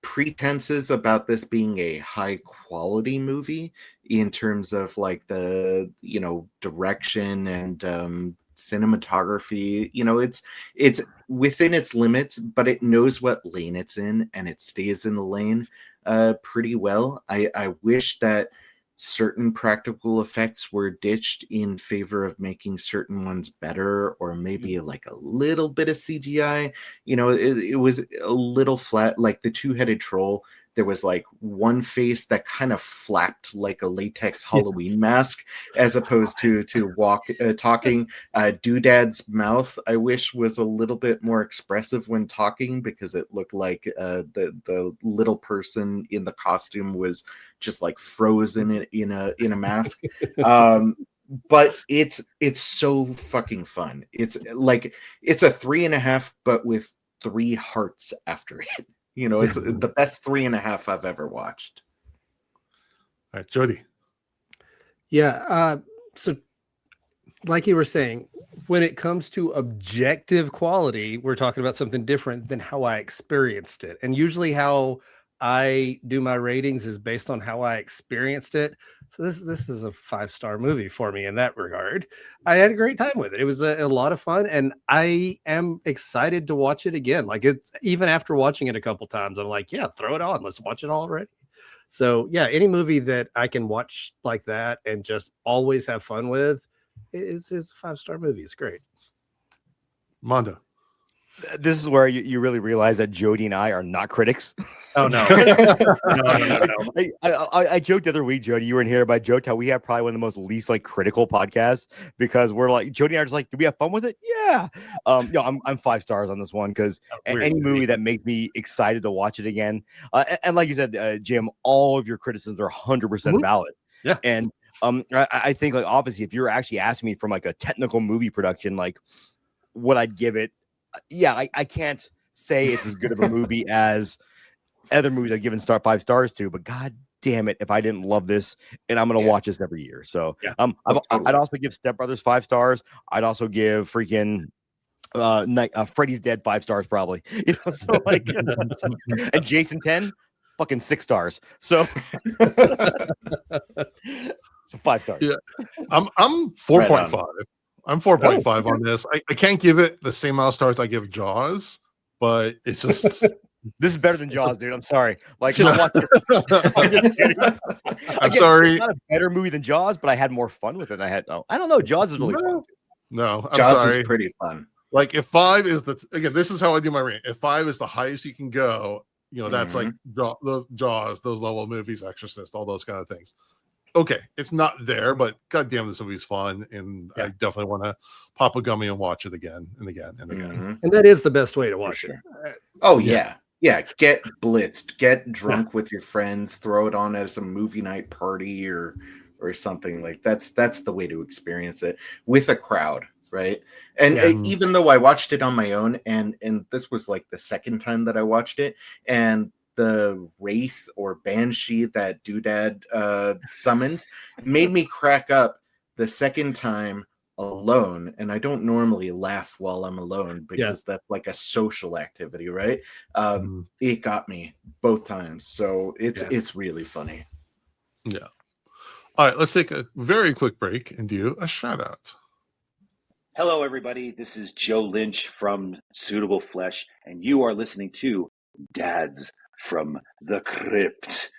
pretenses about this being a high quality movie in terms of like the direction and cinematography. You know, it's within its limits, but it knows what lane it's in, and it stays in the lane pretty well. I wish that certain practical effects were ditched in favor of making certain ones better, or maybe like a little bit of CGI. You know, it was a little flat, like the two-headed troll. There was like one face that kind of flapped like a latex Halloween mask, as opposed to talking. Doodad's mouth, I wish, was a little bit more expressive when talking, because it looked like the little person in the costume was just like frozen in a mask. But it's so fucking fun. It's like it's a 3.5, but with 3 hearts after it. You know, it's the best 3.5 I've ever watched. All right, Jody. Yeah. So like you were saying, when it comes to objective quality, we're talking about something different than how I experienced it. And usually how I do my ratings is based on how I experienced it. So this is a 5-star movie for me in that regard. I had a great time with it. It was a lot of fun, and I am excited to watch it again. Like, it's even after watching it a couple times, I'm like, yeah, throw it on. Let's watch it already. So yeah, any movie that I can watch like that and just always have fun with is a 5-star movie. It's great. Mondo. This is where you really realize that Jody and I are not critics. Oh no. No. I joked the other week, Jody, you were in here, but I joked how we have probably one of the most least like critical podcasts, because we're like, Jody and I are just like, do we have fun with it? Yeah. I'm 5 stars on this one, because any movie that makes me excited to watch it again. And like you said, Jim, all of your criticisms are 100% valid. Yeah. And I think, like, obviously, if you're actually asking me from like a technical movie production, like what I'd give it, yeah, I can't say it's as good of a movie as other movies I've given 5 stars to, but god damn it if I didn't love this, and I'm gonna watch this every year. So I'd also give Step Brothers 5 stars. I'd also give freaking Freddy's Dead 5 stars probably. You know, so like and Jason 10 fucking 6 stars. So so 5 stars. Yeah. I'm 4.5. I'm 4.5 on this. I can't give it the same amount of stars I give Jaws, but it's just this is better than Jaws, dude. I'm sorry. Like, I'm sorry. It's not a better movie than Jaws, but I had more fun with it. I don't know. Jaws is really fun. No, I'm Jaws sorry. is pretty fun. Like, if 5 is this is how I do my rank. If 5 is the highest you can go, you know, that's like those Jaws, those level movies, Exorcist, all those kind of things. Okay, it's not there, but goddamn, this movie's fun, and I definitely want to pop a gummy and watch it again and again and again. And that is the best way to watch it. Oh yeah. Get blitzed, get drunk with your friends, throw it on as a movie night party or something. Like that's the way to experience it with a crowd, right? And even though I watched it on my own, and this was like the second time that I watched it, and the wraith or banshee that Doodad summons made me crack up the second time alone. And I don't normally laugh while I'm alone, because that's like a social activity, right? It got me both times, so it's really funny. Yeah. All right, let's take a very quick break and do a shout out. Hello everybody, this is Joe Lynch from Suitable Flesh, and you are listening to Dads from the Crypt.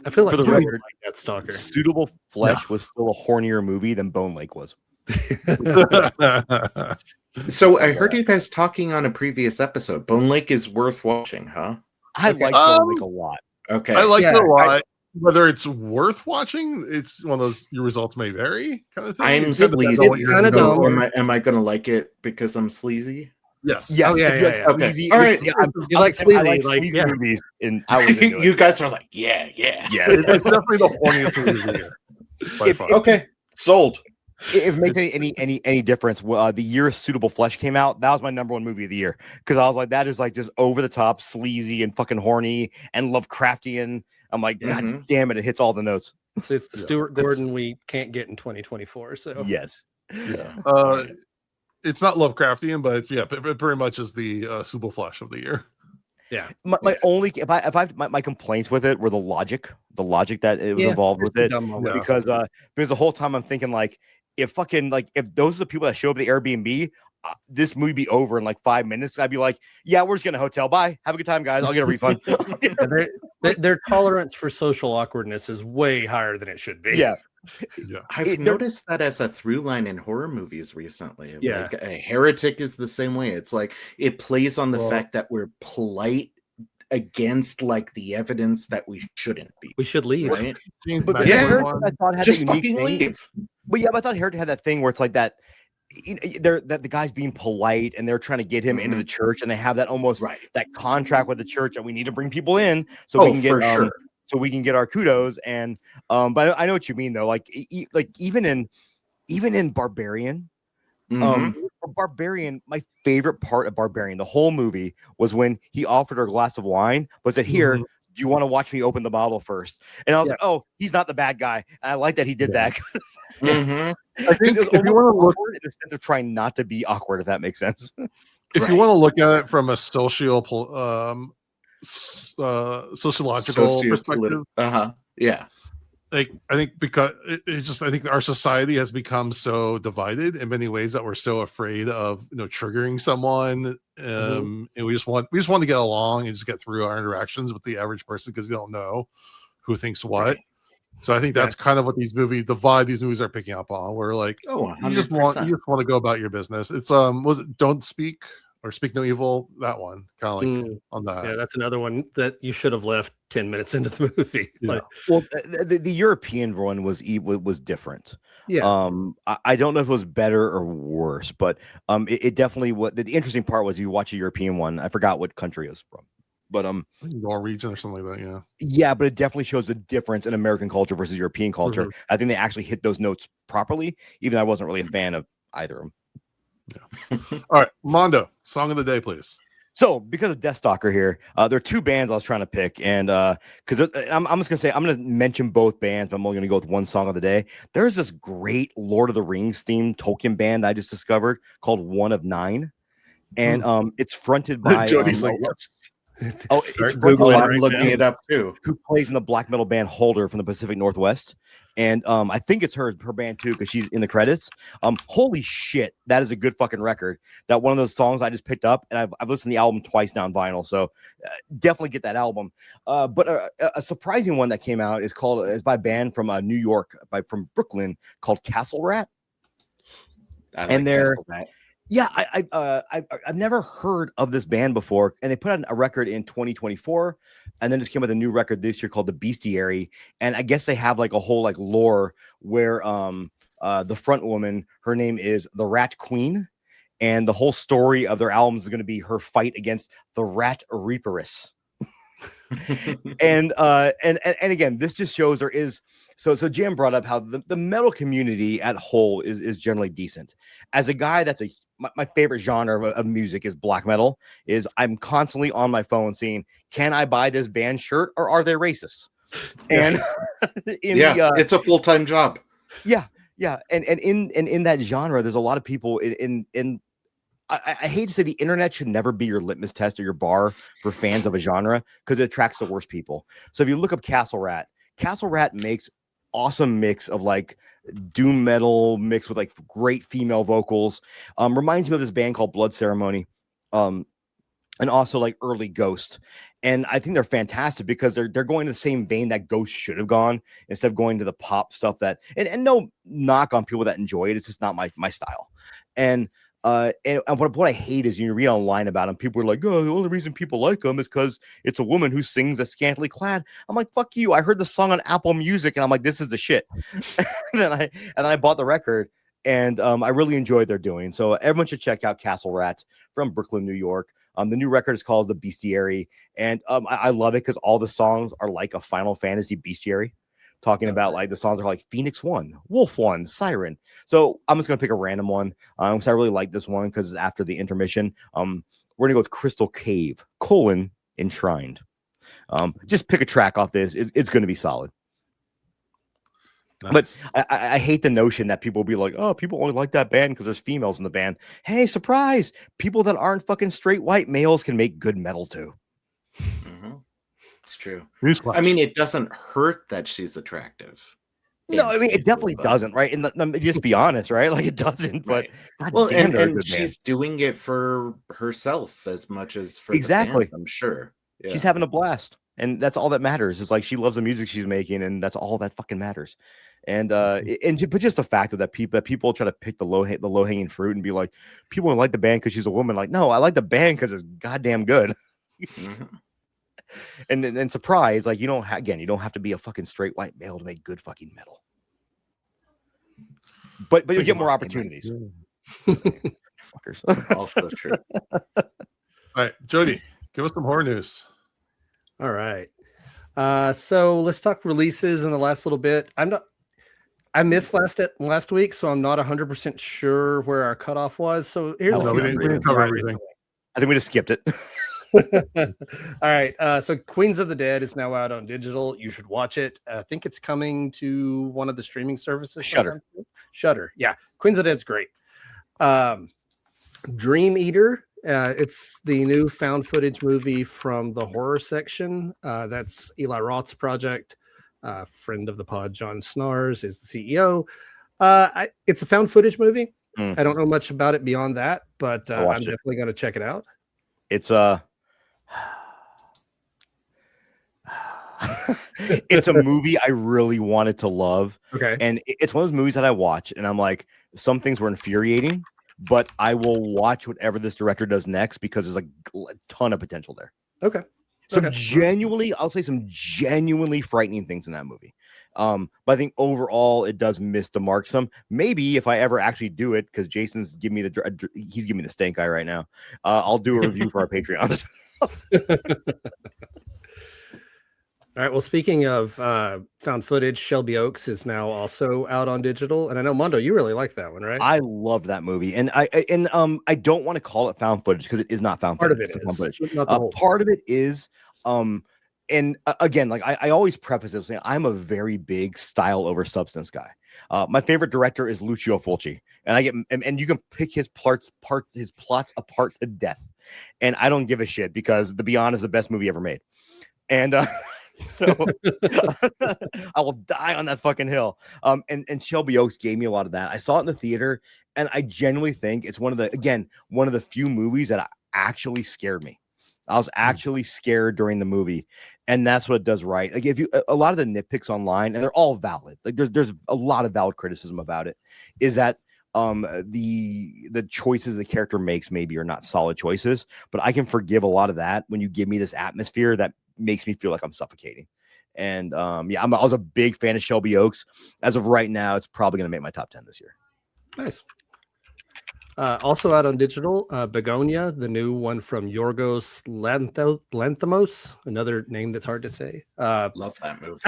I feel like for the record, like Deathstalker. Suitable Flesh was still a hornier movie than Bone Lake was. So I heard you guys talking on a previous episode. Bone Lake is worth watching, huh? I like Bone Lake a lot. Okay. I like it a lot. Whether it's worth watching, it's one of those, your results may vary kind of thing. I'm sleazy. Am I going to like it because I'm sleazy? Yes. Yes. Oh, yeah. Okay. All right. You like sleazy, I like sleazy movies, and I was into you it. guys are like, yeah. It's definitely the horniest movie of the year. Okay, sold. If it makes any difference, the year Suitable Flesh came out, that was my number 1 movie of the year, because I was like, that is like just over the top, sleazy, and fucking horny and Lovecraftian. I'm like, god damn it hits all the notes. So it's the Stuart Gordon we can't get in 2024. So yes, it's not Lovecraftian, but it pretty much is the Suitable Flesh of the year. Yeah. My only my complaints with it were the logic. the logic that it was involved with it. Because the whole time I'm thinking like, if those are the people that show up at the Airbnb, this movie be over in like 5 minutes. I'd be like, yeah, we're just getting a hotel. Bye. Have a good time, guys. I'll get a refund. Their tolerance for social awkwardness is way higher than it should be. Yeah. I've noticed that as a through line in horror movies recently. Yeah. Like a Heretic is the same way. It's like it plays on the fact that we're polite against like the evidence that we shouldn't be. We should leave. Right? But I thought had just that unique fucking thing. leave. But yeah, but I thought Heretic had that thing where it's like that. That the guy's being polite and they're trying to get him into the church, and they have that almost that contract with the church that we need to bring people in so we can get so we can get our kudos. And but I know what you mean though. Like even in Barbarian, Barbarian, my favorite part of Barbarian, the whole movie, was when he offered her a glass of wine, but said, "Here, do you want to watch me open the bottle first?" And I was like, "Oh, he's not the bad guy." And I like that he did that. I think if you want to look in the sense of trying not to be awkward, if that makes sense. If you want to look at it from a sociological perspective, yeah. Like I think because I think our society has become so divided in many ways that we're so afraid of triggering someone, and we just want to get along and just get through our interactions with the average person because you don't know who thinks what. Right. So I think that's kind of what the vibe these movies are picking up on. Where like, you just want to go about your business. It's was it Don't Speak or Speak No Evil? That one kind of like on that. Yeah, that's another one that you should have left 10 minutes into the movie. Yeah. Like, well, the European one was different. Yeah. I don't know if it was better or worse, but it definitely was. The interesting part was you watch a European one. I forgot what country it was from. But Norwegian or something like that, yeah, but it definitely shows the difference in American culture versus European culture. I think they actually hit those notes properly, even though I wasn't really a fan of either of them. Yeah. All right, Mondo, song of the day, please. So, because of Deathstalker here, there are two bands I was trying to pick, and because I'm just gonna say I'm gonna mention both bands, but I'm only gonna go with one song of the day. There's this great Lord of the Rings themed Tolkien band I just discovered called One of Nine, and it's fronted by Jody's like, what? It's I'm looking it up too. Who plays in the black metal band Holder from the Pacific Northwest, and I think it's her band too because she's in the credits. Holy shit, that is a good fucking record. That one of those songs I just picked up, and I've listened to the album twice now on vinyl, so definitely get that album. But a surprising one that came out is by a band from New York, from Brooklyn called Castle Rat, and they're. Yeah, I've never heard of this band before, and they put out a record in 2024, and then just came with a new record this year called The Bestiary, and I guess they have like a whole like lore where the front woman, her name is the Rat Queen, and the whole story of their albums is going to be her fight against the Rat Reaperess. and again, this just shows there is so Jam brought up how the metal community at whole is generally decent. As a guy that's my favorite genre of music is black metal. I'm constantly on my phone seeing, can I buy this band shirt or are they racist? And it's a full-time job. Yeah. And in that genre, there's a lot of people I hate to say the internet should never be your litmus test or your bar for fans of a genre because it attracts the worst people. So if you look up Castle Rat makes awesome mix of like doom metal mixed with like great female vocals. Reminds me of this band called Blood Ceremony, and also like early Ghost. And I think they're fantastic because they're going to the same vein that Ghost should have gone instead of going to the pop stuff that and no knock on people that enjoy it. It's just not my style. And what I hate is you read online about them. People are like, "Oh, the only reason people like them is because it's a woman who sings a scantily clad." I'm like, "Fuck you!" I heard the song on Apple Music, and I'm like, "This is the shit." and then I bought the record, and I really enjoyed what they're doing. So everyone should check out Castle Rat from Brooklyn, New York. The new record is called The Bestiary, and I love it because all the songs are like a Final Fantasy bestiary. Talking about like the songs are like Phoenix 1, Wolf 1, Siren. So I'm just gonna pick a random one. So I really like this one because after the intermission, we're gonna go with Crystal Cave: Enshrined. Just pick a track off this. It's gonna be solid. Nice. But I hate the notion that people will be like, oh, people only like that band because there's females in the band. Hey, surprise! People that aren't fucking straight white males can make good metal too. It's true. Newsflash. I mean, it doesn't hurt that she's attractive. No, I mean it definitely doesn't, right? And just be honest, right? Like it doesn't. But right. God damn, and she's doing it for herself as much as for the fans, I'm sure. Yeah. She's having a blast, and that's all that matters. Is like she loves the music she's making, and that's all that fucking matters. And but just the fact that people try to pick the low hanging fruit and be like, people don't like the band because she's a woman. Like, no, I like the band because it's goddamn good. And surprise, like you don't have to be a fucking straight white male to make good fucking metal. But you get more opportunities. Fuckers. Also true. All right, Jody, give us some horror news. All right. So let's talk releases in the last little bit. I missed last week, so I'm not 100% sure where our cutoff was. So here's we didn't cover everything. I think we just skipped it. All right. So Queens of the Dead is now out on digital. You should watch it. I think it's coming to one of the streaming services. Shudder. Yeah. Queens of the Dead's great. Dream Eater. It's the new found footage movie from the horror section. That's Eli Roth's project. Friend of the pod, John Snars, is the CEO. It's a found footage movie. I don't know much about it beyond that, but I'm definitely going to check it out. It's it's a movie I really wanted to love. Okay. And it's one of those movies that I watch and I'm like, some things were infuriating, but I will watch whatever this director does next because there's a ton of potential there. Okay. I'll say some genuinely frightening things in that movie. But I think overall it does miss the mark some. Maybe if I ever actually do it, because Jason's giving me he's giving me the stank eye right now. I'll do a review for our Patreon. All right. Well, speaking of found footage, Shelby Oaks is now also out on digital, and I know Mondo, you really like that one, right? I loved that movie, and I don't want to call it found footage because it is not found Part footage. of it found is. footage. Part of it is, and again, like I always preface it saying I'm a very big style over substance guy. My favorite director is Lucio Fulci, and I get and you can pick his plots apart to death, and I don't give a shit because The Beyond is the best movie ever made, and. So I will die on that fucking hill. And Shelby Oaks gave me a lot of that. I saw it in the theater, and I genuinely think it's one of the few movies that actually scared me. I was actually scared during the movie, and that's what it does right. Like if you a lot of the nitpicks online, and they're all valid. Like there's a lot of valid criticism about it. Is that the choices the character makes maybe are not solid choices, but I can forgive a lot of that when you give me this atmosphere that makes me feel like I'm suffocating. And I was a big fan of Shelby Oaks. As of right now, it's probably going to make my top 10 this year. Nice. Also out on digital, Begonia, the new one from Yorgos Lanthimos, another name that's hard to say. Love that movie.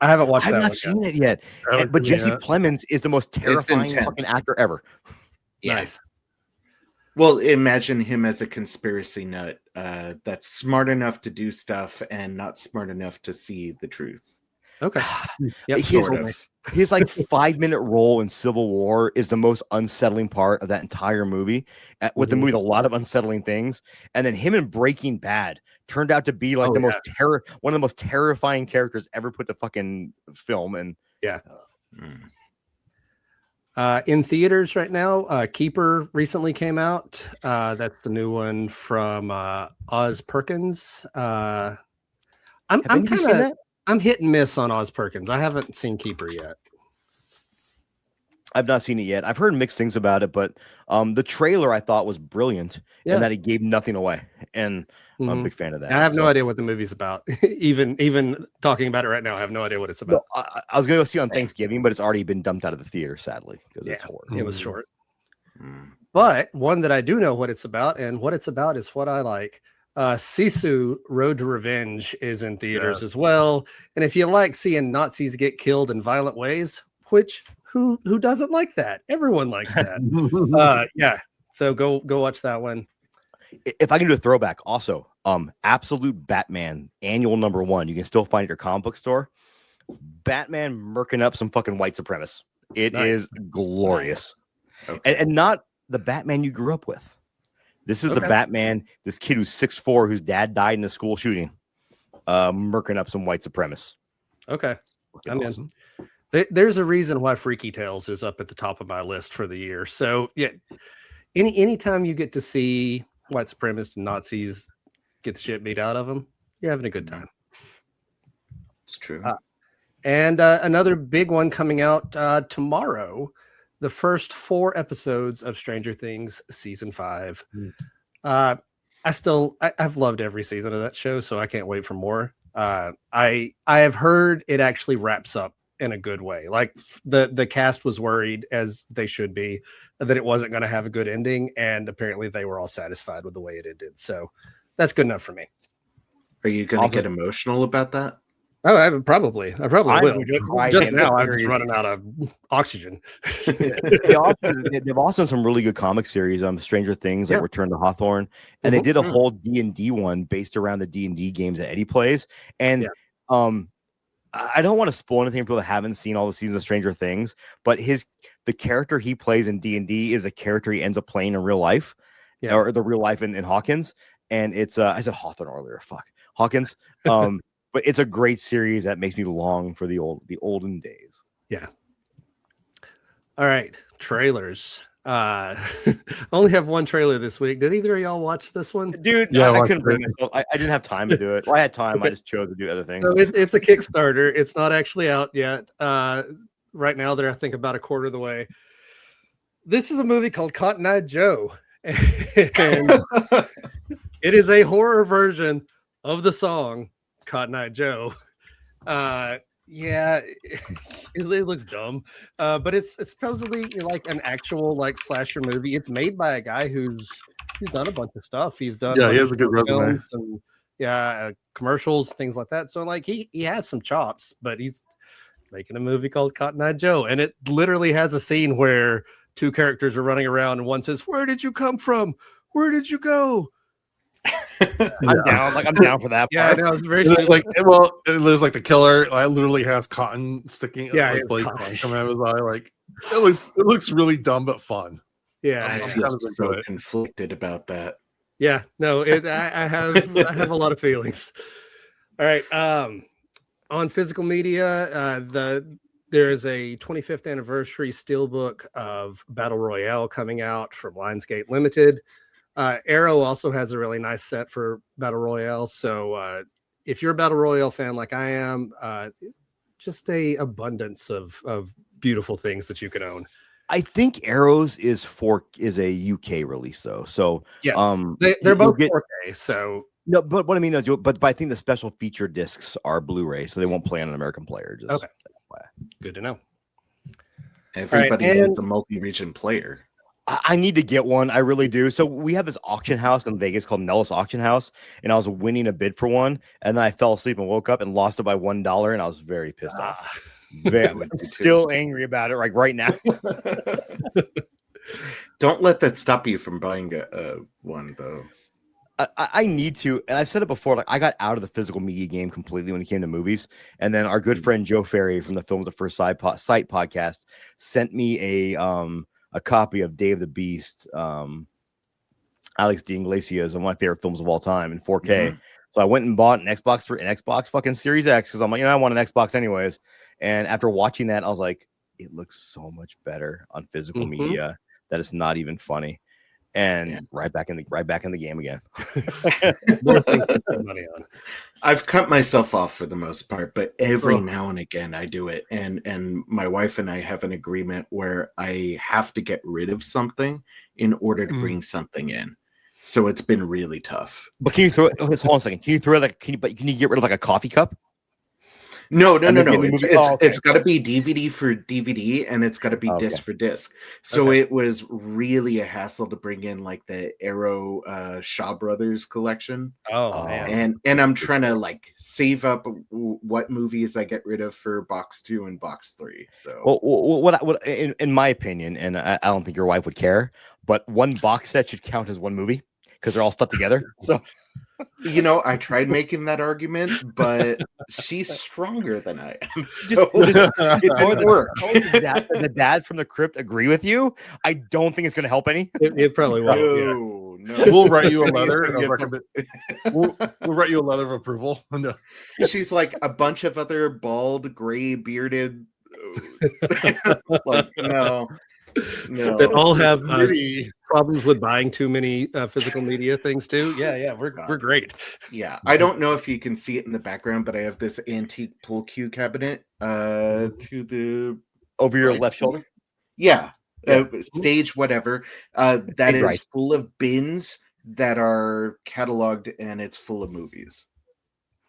I haven't watched that. I've not seen it yet. But Jesse Plemons is the most terrifying fucking actor ever. Yeah. Nice. Well, imagine him as a conspiracy nut that's smart enough to do stuff and not smart enough to see the truth. Okay. Yep, his like 5-minute role in Civil War is the most unsettling part of that entire movie. With the movie, a lot of unsettling things, and then him in Breaking Bad turned out to be like one of the most terrifying characters ever put to fucking film. And in theaters right now, Keeper recently came out. That's the new one from Oz Perkins. I'm hit and miss on Oz Perkins. I haven't seen Keeper yet. I've not seen it yet. I've heard mixed things about it, but the trailer I thought was brilliant and that it gave nothing away. And I'm a big fan of that. I have no idea what the movie's about. even talking about it right now, I have no idea what it's about. No, I was going to go see it on Thanksgiving, but it's already been dumped out of the theater, sadly, because it's horror. It was short. But one that I do know what it's about, and what it's about is what I like. Sisu Road to Revenge is in theaters as well. And if you like seeing Nazis get killed in violent ways, which who doesn't like that? Everyone likes that. So go watch that one. If I can do a throwback, also, Absolute Batman Annual #1. You can still find it at your comic book store. Batman murking up some fucking white supremacists. It is glorious, and not the Batman you grew up with. This is the Batman, this kid who's 6'4", whose dad died in a school shooting. murking up some white supremacists. Okay, Looking I'm awesome. in. There's a reason why Freaky Tales is up at the top of my list for the year. So yeah, anytime you get to see white supremacists and Nazis get the shit beat out of them, you're having a good time. It's true. And another big one coming out tomorrow, the first 4 episodes of Stranger Things season 5. I've loved every season of that show, so I can't wait for more. I have heard it actually wraps up in a good way. Like the cast was worried, as they should be, that it wasn't going to have a good ending, and apparently they were all satisfied with the way it ended. So that's good enough for me. Are you going to get emotional about that? Oh, I probably will. Just now, I'm just running out of oxygen. They've also done some really good comic series. Stranger Things, like Return to Hawthorne, and they did a whole D&D one based around the D&D games that Eddie plays. And I don't want to spoil anything for people that haven't seen all the seasons of Stranger Things, but the character he plays in D&D is a character he ends up playing in real life, or the real life in Hawkins. And it's I said Hawthorne earlier. Fuck, Hawkins. But it's a great series that makes me long for the olden days. Yeah. All right. Trailers. I only have one trailer this week. Did either of y'all watch this one? Dude, yeah, I couldn't bring myself. I didn't have time to do it. Well, I had time. Okay. I just chose to do other things. So it's a Kickstarter. It's not actually out yet. Right now, they're, I think, about a quarter of the way. This is a movie called Cotton Eye Joe. And it is a horror version of the song Cotton Eye Joe. It looks dumb, but it's supposedly like an actual like slasher movie. It's made by a guy he's done a bunch of stuff. He's done he has a good resume. And commercials, things like that. So like he has some chops, but he's making a movie called Cotton Eye Joe, and it literally has a scene where 2 characters are running around, and one says, "Where did you come from? Where did you go?" I'm down. Like I'm down for that. Yeah, I know. It's very there's like there's like the killer. I literally has cotton sticking. Coming out of his eye. Like it looks really dumb but fun. Yeah, I feel so conflicted about that. Yeah, no, I have a lot of feelings. All right, on physical media, there is a 25th anniversary steelbook of Battle Royale coming out from Lionsgate Limited. Arrow also has a really nice set for Battle Royale. So if you're a Battle Royale fan like I am, just a abundance of beautiful things that you can own. I think Arrows is a UK release though. So yes, they're both 4K. So no, but what I mean is, but I think the special feature discs are Blu-ray, so they won't play on an American player. Okay, good to know. Everybody needs a multi-region player. I need to get one. I really do. So we have this auction house in Vegas called Nellis Auction House, and I was winning a bid for one, and then I fell asleep and woke up and lost it by $1, and I was very pissed off. I'm still angry about it, like right now. Don't let that stop you from buying one, though. I need to, and I've said it before. Like I got out of the physical media game completely when it came to movies, and then our good friend Joe Ferry from the Films at First Sight podcast sent me a copy of Day of the Beast, Alex de Iglesias, one of my favorite films of all time in 4K. Mm-hmm. So I went and bought an Xbox fucking Series X because I'm like, I want an Xbox anyways. And after watching that, I was like, it looks so much better on physical media that it's not even funny. And right back in the game again. I've cut myself off for the most part, but every now and again I do it. And my wife and I have an agreement where I have to get rid of something in order to bring something in. So it's been really tough. But can you throw it? Hold on a second. Can you throw it can you get rid of like a coffee cup? No. It's got to be DVD for DVD, and it's got to be disc for disc. So it was really a hassle to bring in like the Arrow Shaw Brothers collection. Oh man! And I'm trying to like save up what movies I get rid of for box 2 and box 3. So what in my opinion, and I don't think your wife would care, but one box set should count as one movie because they're all stuck together. So. I tried making that argument, but she's stronger than I am. So it didn't work. The dads from the Crypt agree with you. I don't think it's going to help any. It probably won't. no. We'll write you a It's letter gonna of get recommend. We'll write you a letter of approval. No. She's like a bunch of other bald, gray, bearded. Like no. That all have Really? problems with buying too many physical media things too. Yeah, we're great. Yeah, I don't know if you can see it in the background, but I have this antique pool cue cabinet to the Over your right. left shoulder. Yeah, Yeah. stage whatever. That Big is right. full of bins that are cataloged, and it's full of movies,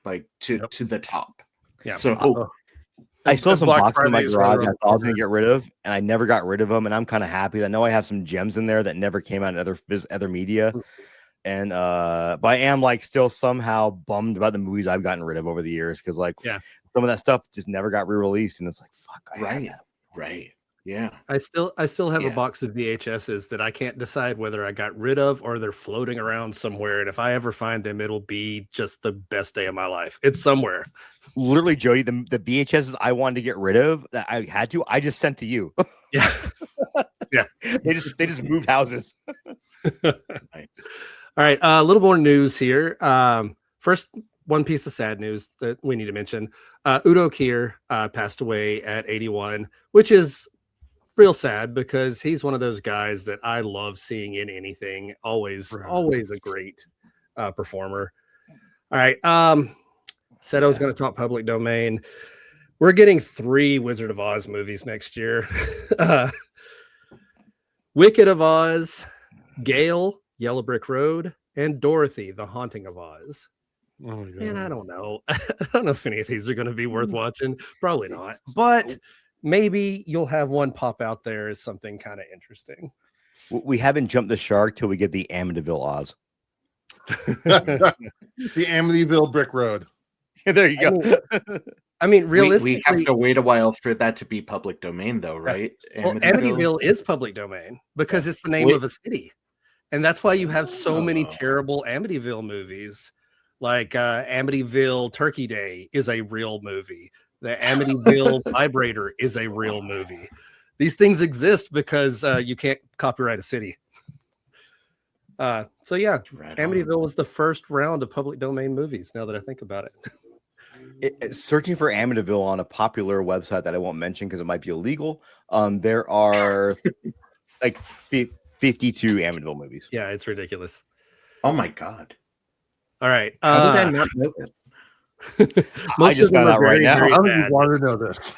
like to the top. Yeah. So I still have some Black boxes in my Friday is right garage around I the thought I was corner. gonna get rid of, and I never got rid of them, and I'm kind of happy. I know I have some gems in there that never came out in other media, and but I am like still somehow bummed about the movies I've gotten rid of over the years because like some of that stuff just never got re-released, and it's like fuck. Right. Yeah. I still have a box of VHSs that I can't decide whether I got rid of or they're floating around somewhere. And if I ever find them, it'll be just the best day of my life. It's somewhere. Literally, Jody, the VHSs I wanted to get rid of that I had to, I just sent to you. Yeah. Yeah. They just moved houses. Nice. All right. A little more news here. First, one piece of sad news that we need to mention. Udo Kier passed away at 81, which is real sad because he's one of those guys that I love seeing in anything. Always a great performer. All right. Said I was going to talk public domain. We're getting 3 Wizard of Oz movies next year. Wicked of Oz, Gale, Yellow Brick Road, and Dorothy, The Haunting of Oz. Oh, And I don't know. I don't know if any of these are going to be worth watching. Probably not. But maybe you'll have one pop out there as something kind of interesting. We haven't jumped the shark till we get the Amityville Oz. The Amityville Brick Road. There you go. I mean, realistically, we have to wait a while for that to be public domain, though, right? Well, Amityville is public domain because it's the name of a city, and that's why you have so many terrible Amityville movies. Like Amityville Turkey Day is a real movie. The Amityville Vibrator is a real movie. These things exist because you can't copyright a city. So yeah, Amityville was the first round of public domain movies. Now that I think about it. Searching for Amityville on a popular website that I won't mention because it might be illegal. There are like 52 Amityville movies. Yeah, it's ridiculous. Oh my god. All right. How did I not know this? I just found out right now. I don't even want to know this.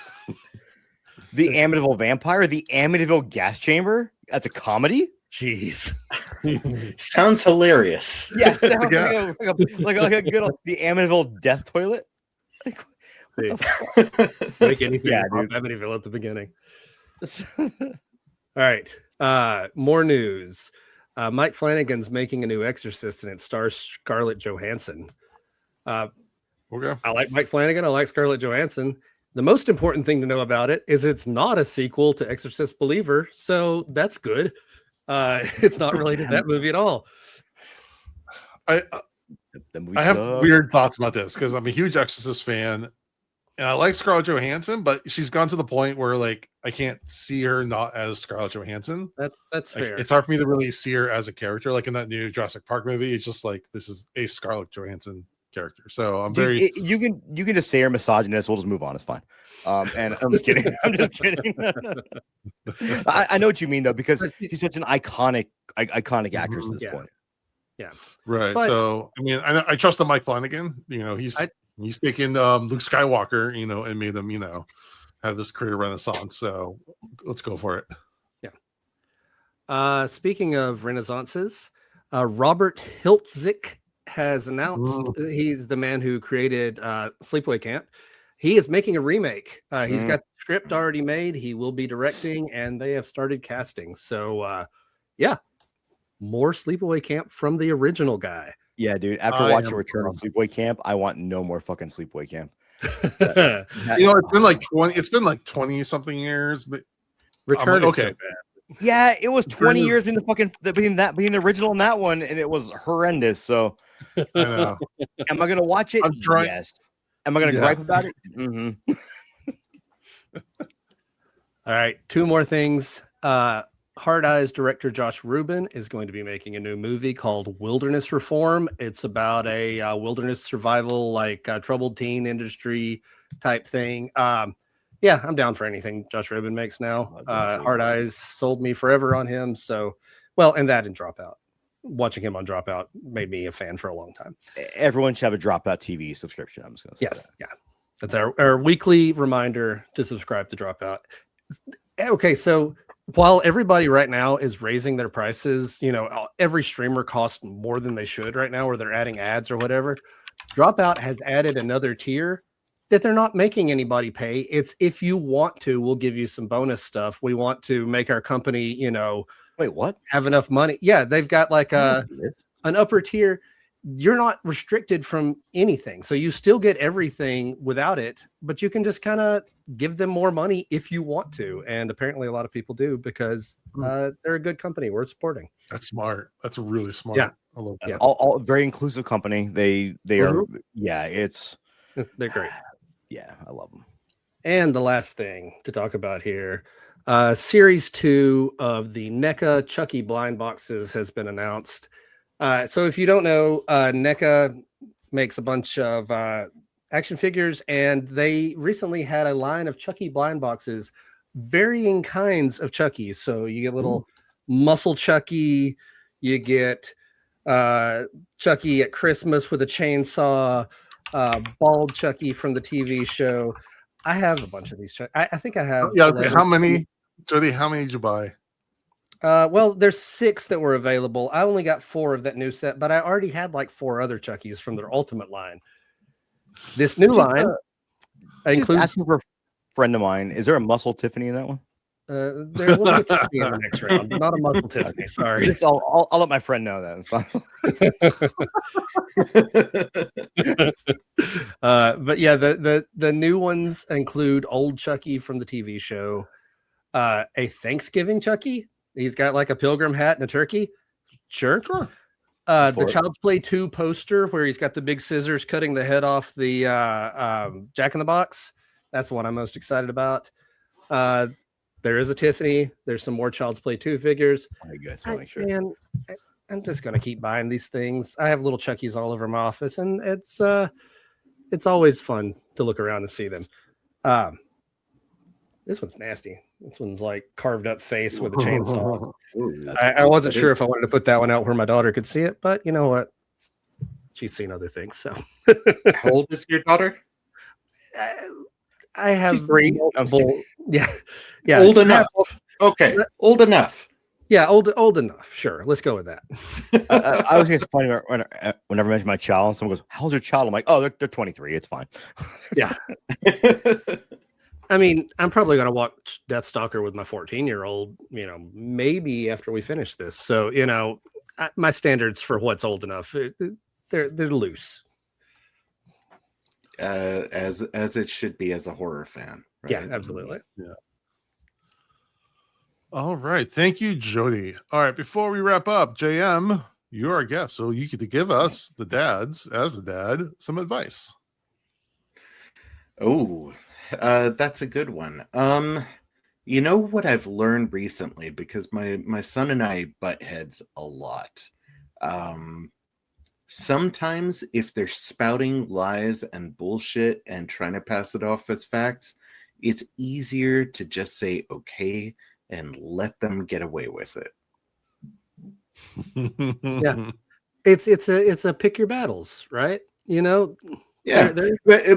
The Amityville Vampire, the Amityville Gas Chamber. That's a comedy. Jeez. Sounds hilarious. Yeah, sounds like a good old, the Amityville Death Toilet. Make anything off Amityville at the beginning. All right. More news. Mike Flanagan's making a new Exorcist, and it stars Scarlett Johansson. Okay. I like Mike Flanagan. I like Scarlett Johansson. The most important thing to know about it is it's not a sequel to Exorcist Believer, so that's good. It's not related to that movie at all. I have weird thoughts about this because I'm a huge Exorcist fan, and I like Scarlett Johansson, but she's gone to the point where like I can't see her not as Scarlett Johansson. That's like, fair. It's hard for me to really see her as a character. Like in that new Jurassic Park movie, it's just like this is a Scarlett Johansson character. So I'm very. You can just say you're misogynist. We'll just move on. It's fine. And I'm just kidding. I'm just kidding. I know what you mean though, because she's such an iconic actress at this point. Yeah. Right. But, so I mean, I trust the Mike Flanagan. You know, he's taken Luke Skywalker, you know, and made them, you know, have this career renaissance. So let's go for it. Yeah. Speaking of renaissances, Robert Hiltzik has announced he's the man who created Sleepaway Camp. He is making a remake. He's got the script already made. He will be directing, and they have started casting. So, yeah, more Sleepaway Camp from the original guy. Yeah, dude. After watching Return of Sleepaway Camp, I want no more fucking Sleepaway Camp. You know, it's been like 20. It's been like 20 something years, but Return is so bad. Yeah, it was 20 years between the original and that one, and it was horrendous. So, I know. Am I gonna watch it? I'm trying. Yes. Am I gonna gripe about it? Mm-hmm. All right, 2 more things. Hard Eyes director Josh Rubin is going to be making a new movie called Wilderness Reform. It's about a wilderness survival, like troubled teen industry type thing. Yeah, I'm down for anything Josh Rubin makes now. Hard Eyes sold me forever on him. So, well, and that and Dropout. Watching him on Dropout made me a fan for a long time. Everyone should have a Dropout TV subscription. I'm just going to say that. Yeah. That's our weekly reminder to subscribe to Dropout. Okay, so while everybody right now is raising their prices, every streamer costs more than they should right now, or they're adding ads or whatever. Dropout has added another tier that they're not making anybody pay. It's if you want to, we'll give you some bonus stuff. We want to make our company, wait, what? Have enough money. Yeah, they've got like an upper tier. You're not restricted from anything. So you still get everything without it, but you can just kind of give them more money if you want to. And apparently a lot of people do because they're a good company worth supporting. That's smart. That's really smart. Yeah. I love that. Yeah. All very inclusive company. They are, They're great. Yeah, I love them. And the last thing to talk about here, series 2 of the NECA Chucky blind boxes has been announced. So if you don't know, NECA makes a bunch of action figures, and they recently had a line of Chucky blind boxes, varying kinds of Chuckies. So you get little muscle Chucky, you get Chucky at Christmas with a chainsaw, bald Chucky from the TV show. I have a bunch of these. I think I have. Yeah. How many, Jody? How many did you buy? Well, there's 6 that were available. I only got 4 of that new set, but I already had like 4 other Chuckies from their Ultimate line. This new line includes. Asking for a friend of mine. Is there a muscle Tiffany in that one? There will be a Tiffany in the next round, not a muscle Tiffany. Sorry. I'll let my friend know that. But yeah, the new ones include old Chucky from the TV show, a Thanksgiving Chucky. He's got like a pilgrim hat and a turkey. Sure. The Child's Play 2 poster where he's got the big scissors cutting the head off the Jack in the Box. That's the one I'm most excited about. There is a Tiffany. There's some more Child's Play 2 figures. Man, I'm just going to keep buying these things. I have little Chuckies all over my office, and it's always fun to look around and see them. This one's nasty. This one's like carved up face with a chainsaw. I wasn't sure if I wanted to put that one out where my daughter could see it, but you know what? She's seen other things. So, how old is your daughter? I have 3. Yeah. Old enough. Okay, old enough. Yeah, old enough. Sure, let's go with that. I was just funny whenever I mention my child, someone goes, "How's your child?" I'm like, "Oh, they're 23. It's fine." Yeah. I mean, I'm probably going to watch Deathstalker with my 14-year-old, maybe after we finish this. So, my standards for what's old enough, they're loose. As it should be as a horror fan. Right? Yeah, absolutely. Yeah. All right. Thank you, Jody. All right. Before we wrap up, JM, you're our guest. So you get to give us, the dads, as a dad, some advice. Oh, that's a good one. You know what I've learned recently, because my son and I butt heads a lot. Sometimes if they're spouting lies and bullshit and trying to pass it off as facts, it's easier to just say okay and let them get away with it. Yeah. It's a pick your battles, right? Yeah,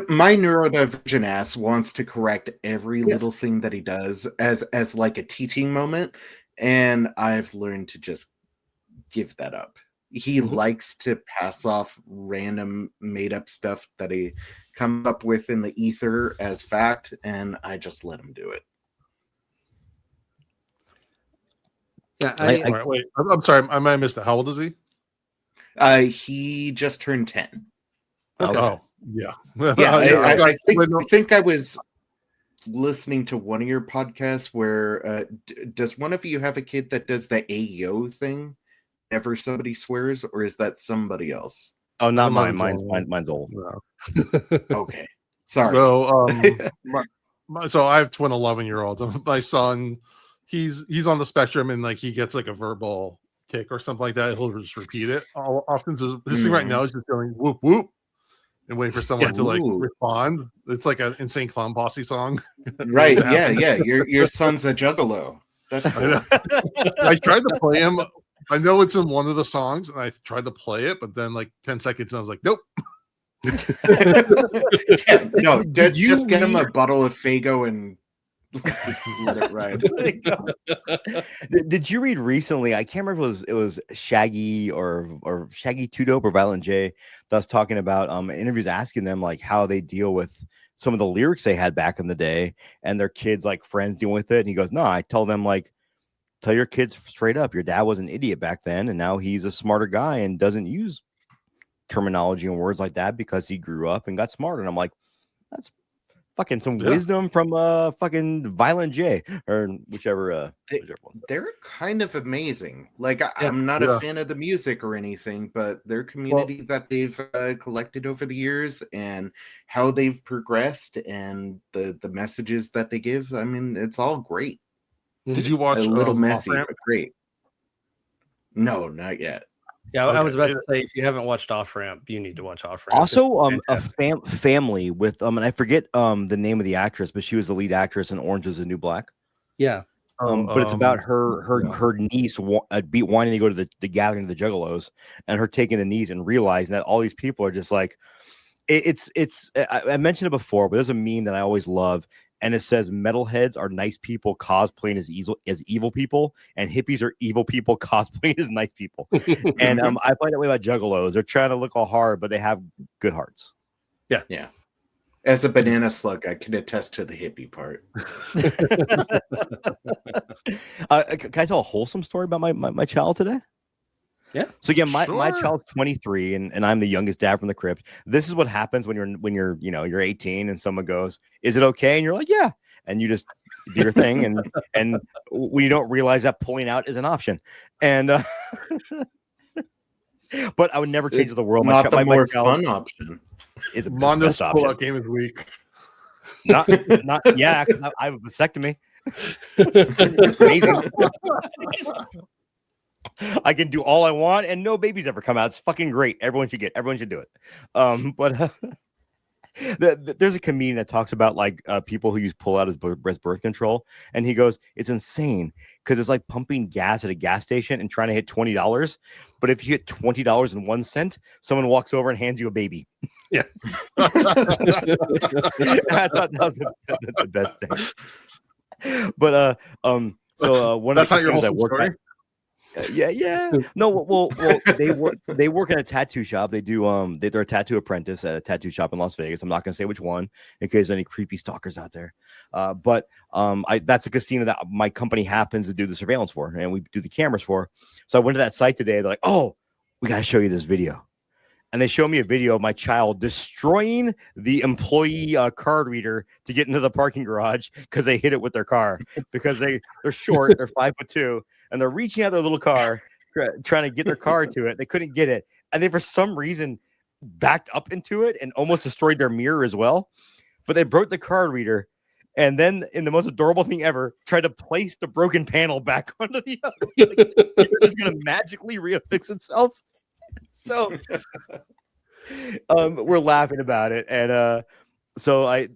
my neurodivergent ass wants to correct every little thing that he does as like a teaching moment, and I've learned to just give that up. He likes to pass off random made up stuff that he comes up with in the ether as fact, and I just let him do it. Yeah, wait. I'm sorry. I might have missed it. How old is he? He just turned 10. Okay. Oh, yeah. I think I was listening to one of your podcasts where does one of you have a kid that does the Ayo thing whenever somebody swears, or is that somebody else? Oh, not mine. Mine's old. No. Okay. Sorry. So, so I have twin 11-year-olds. My son he's on the spectrum and like he gets like a verbal tick or something like that. He'll just repeat it. Often this thing right now is just going whoop whoop and waiting for someone to like respond. It's like an Insane Clown Posse song. Right. Yeah. Your son's a juggalo. That's cool. I tried to play him. I know it's in one of the songs, and I tried to play it, but then like 10 seconds, I was like, nope. No, just get him a bottle of Faygo and let it ride. Did you read recently? I can't remember if it was Shaggy or Shaggy Two Dope or Violent J that was talking about interviews asking them like how they deal with some of the lyrics they had back in the day and their kids like friends dealing with it. And he goes, no, I tell them like, tell your kids straight up, your dad was an idiot back then, and now he's a smarter guy and doesn't use terminology and words like that because he grew up and got smarter. And I'm like, that's fucking some wisdom from fucking Violent J or whichever one. They're kind of amazing. Like I'm not a fan of the music or anything, but their community that they've collected over the years and how they've progressed and the messages that they give, I mean, it's all great. Did you watch a little messy, but great? No, not yet. Yeah, I was about to say, if you haven't watched Off Ramp, you need to watch Off Ramp. Also, a family with and I forget the name of the actress, but she was the lead actress in Orange Is the New Black. Yeah. But it's about her niece wanting to go to the gathering of the Juggalos, and her taking the niece and realizing that all these people are just like, I mentioned it before, but there's a meme that I always love. And it says metalheads are nice people cosplaying as evil people, and hippies are evil people cosplaying as nice people. And I find that way about juggalos. They're trying to look all hard, but they have good hearts. Yeah. As a banana slug, I can attest to the hippie part. Can I tell a wholesome story about my child today? Yeah. So again, my child's 23 and I'm the youngest dad from the Crypt. This is what happens when you're 18 and someone goes, "Is it okay?" And you're like, "Yeah." And you just do your thing and we don't realize that pulling out is an option. And but I would never change the world. Not the more fun option. It's Mondo's pull-out game is weak. Not yeah, I have a vasectomy. It's amazing. I can do all I want and no babies ever come out. It's fucking great. Everyone should do it. But there's a comedian that talks about like people who use pull out as birth control, and he goes, it's insane because it's like pumping gas at a gas station and trying to hit $20. But if you hit $20.01, someone walks over and hands you a baby. Yeah. I thought that was the best thing. But so one of the things I work at. Yeah. No, well, they work in a tattoo shop. They do they're a tattoo apprentice at a tattoo shop in Las Vegas. I'm not gonna say which one in case any creepy stalkers out there. But that's a casino that my company happens to do the surveillance for, and we do the cameras for. So I went to that site today. They're like, "Oh, we gotta show you this video." And they show me a video of my child destroying the employee card reader to get into the parking garage because they hit it with their car because they're short, they're 5'2", and they're reaching out their little car trying to get their car to it. They couldn't get it, and they for some reason backed up into it and almost destroyed their mirror as well. But they broke the card reader, and then in the most adorable thing ever, tried to place the broken panel back onto the other. Like, it's just gonna magically reaffix itself. So we're laughing about it, and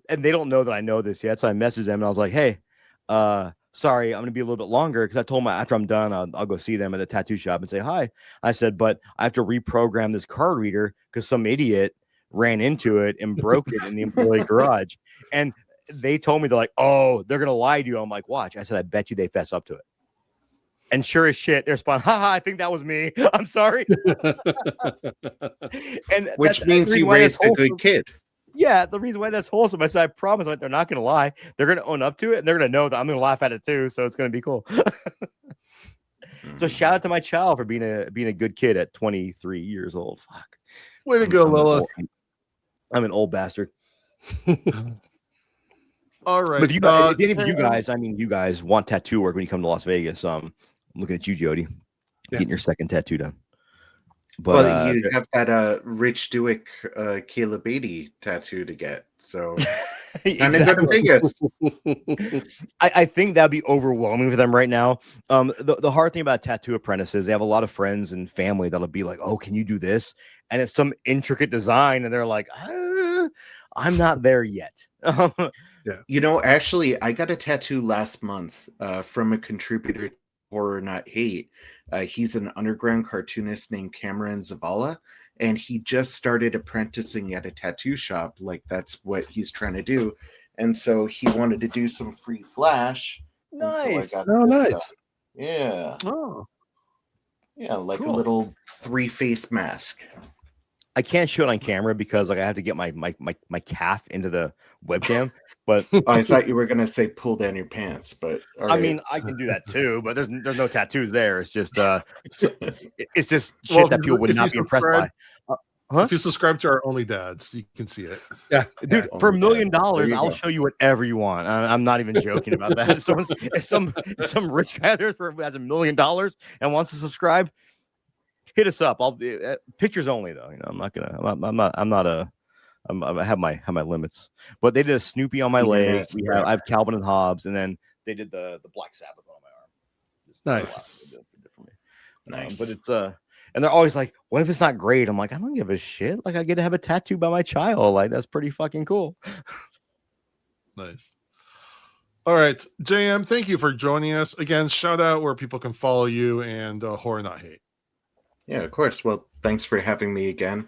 they don't know that I know this yet. So I messaged them and I was like, "Hey, sorry, I'm gonna be a little bit longer because I told them after I'm done, I'll go see them at the tattoo shop and say hi." I said, "But I have to reprogram this card reader because some idiot ran into it and broke it in the employee garage." And they told me, they're like, "Oh, they're gonna lie to you." I'm like, "Watch." I said, "I bet you they fess up to it." And sure as shit, they respond, "Haha, I think that was me. I'm sorry." And which means you raised a good kid. Yeah, the reason why that's wholesome, I said, I promise, like, they're not going to lie. They're going to own up to it, and they're going to know that I'm going to laugh at it too. So it's going to be cool. So shout out to my child for being a good kid at 23 years old. Fuck. Way to go, Lilith. I'm an old bastard. All right. But if any of you guys, you guys want tattoo work when you come to Las Vegas, I'm looking at you, Jody, getting your second tattoo done. But you have that Rich Duick Caleb Beatty tattoo to get. So Exactly. Vegas. I think that'd be overwhelming for them right now. The hard thing about tattoo apprentices, they have a lot of friends and family that'll be like, "Oh, can you do this?" And it's some intricate design, and they're like, "I'm not there yet." Yeah. Actually, I got a tattoo last month from a contributor to Horror Not Hate. He's an underground cartoonist named Cameron Zavala, and he just started apprenticing at a tattoo shop. Like, that's what he's trying to do. And so he wanted to do some free flash. Nice. And so I got Oh, this nice. stuff. Yeah. Oh, Yeah, like cool. a little 3-face mask. I can't show it on camera because like I have to get my calf into the webcam. But I thought you were gonna say pull down your pants, but I mean, I can do that too. But there's no tattoos there. It's just it's just shit Well, that people would if not you be impressed by. If you subscribe to our Only Dads, you can see it. Yeah, Dude, for $1 million, There you I'll go. show you whatever you want. I'm not even joking about that. If some rich guy there who has $1 million and wants to subscribe, hit us up. I'll pictures only though. I have my limits. But they did a Snoopy on my leg. I have Calvin and Hobbes, and then they did the Black Sabbath on my arm. Just nice. Nice. But it's and they're always like, "What if it's not great?" I'm like, I don't give a shit. Like, I get to have a tattoo by my child. Like, that's pretty fucking cool. Nice. All right, JM, thank you for joining us again. Shout out where people can follow you and Horror Not Hate. Yeah, of course. Well, thanks for having me again.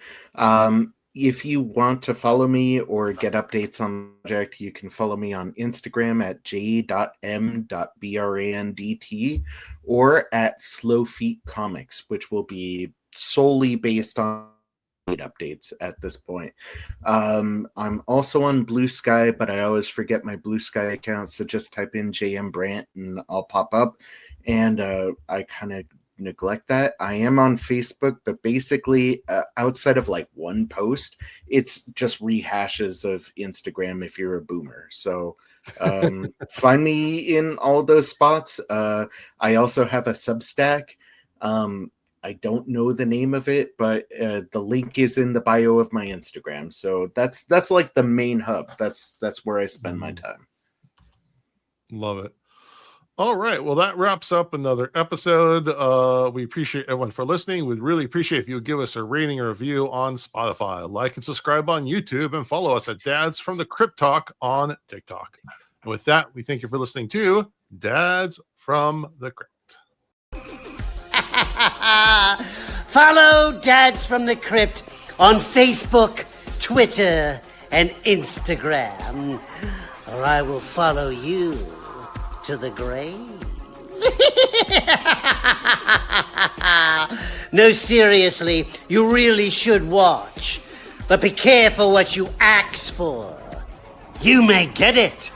If you want to follow me or get updates on the project, you can follow me on Instagram at j.m.brandt or at Slow Feet Comics, which will be solely based on updates at this point. I'm also on Blue Sky, but I always forget my Blue Sky account, so just type in JM Brandt and I'll pop up. And I kind of neglect that. I am on Facebook, but basically outside of like one post, it's just rehashes of Instagram if you're a boomer. So find me in all those spots. I also have a Substack. I don't know the name of it, but the link is in the bio of my Instagram. So that's like the main hub. That's where I spend my time. Love it. All right. Well, that wraps up another episode. We appreciate everyone for listening. We'd really appreciate if you would give us a rating or review on Spotify, like and subscribe on YouTube, and follow us at Dads from the Crypt Talk on TikTok. And with that, we thank you for listening to Dads from the Crypt. Follow Dads from the Crypt on Facebook, Twitter, and Instagram, or I will follow you to the grave. No, seriously, you really should watch. But be careful what you ask for. You may get it.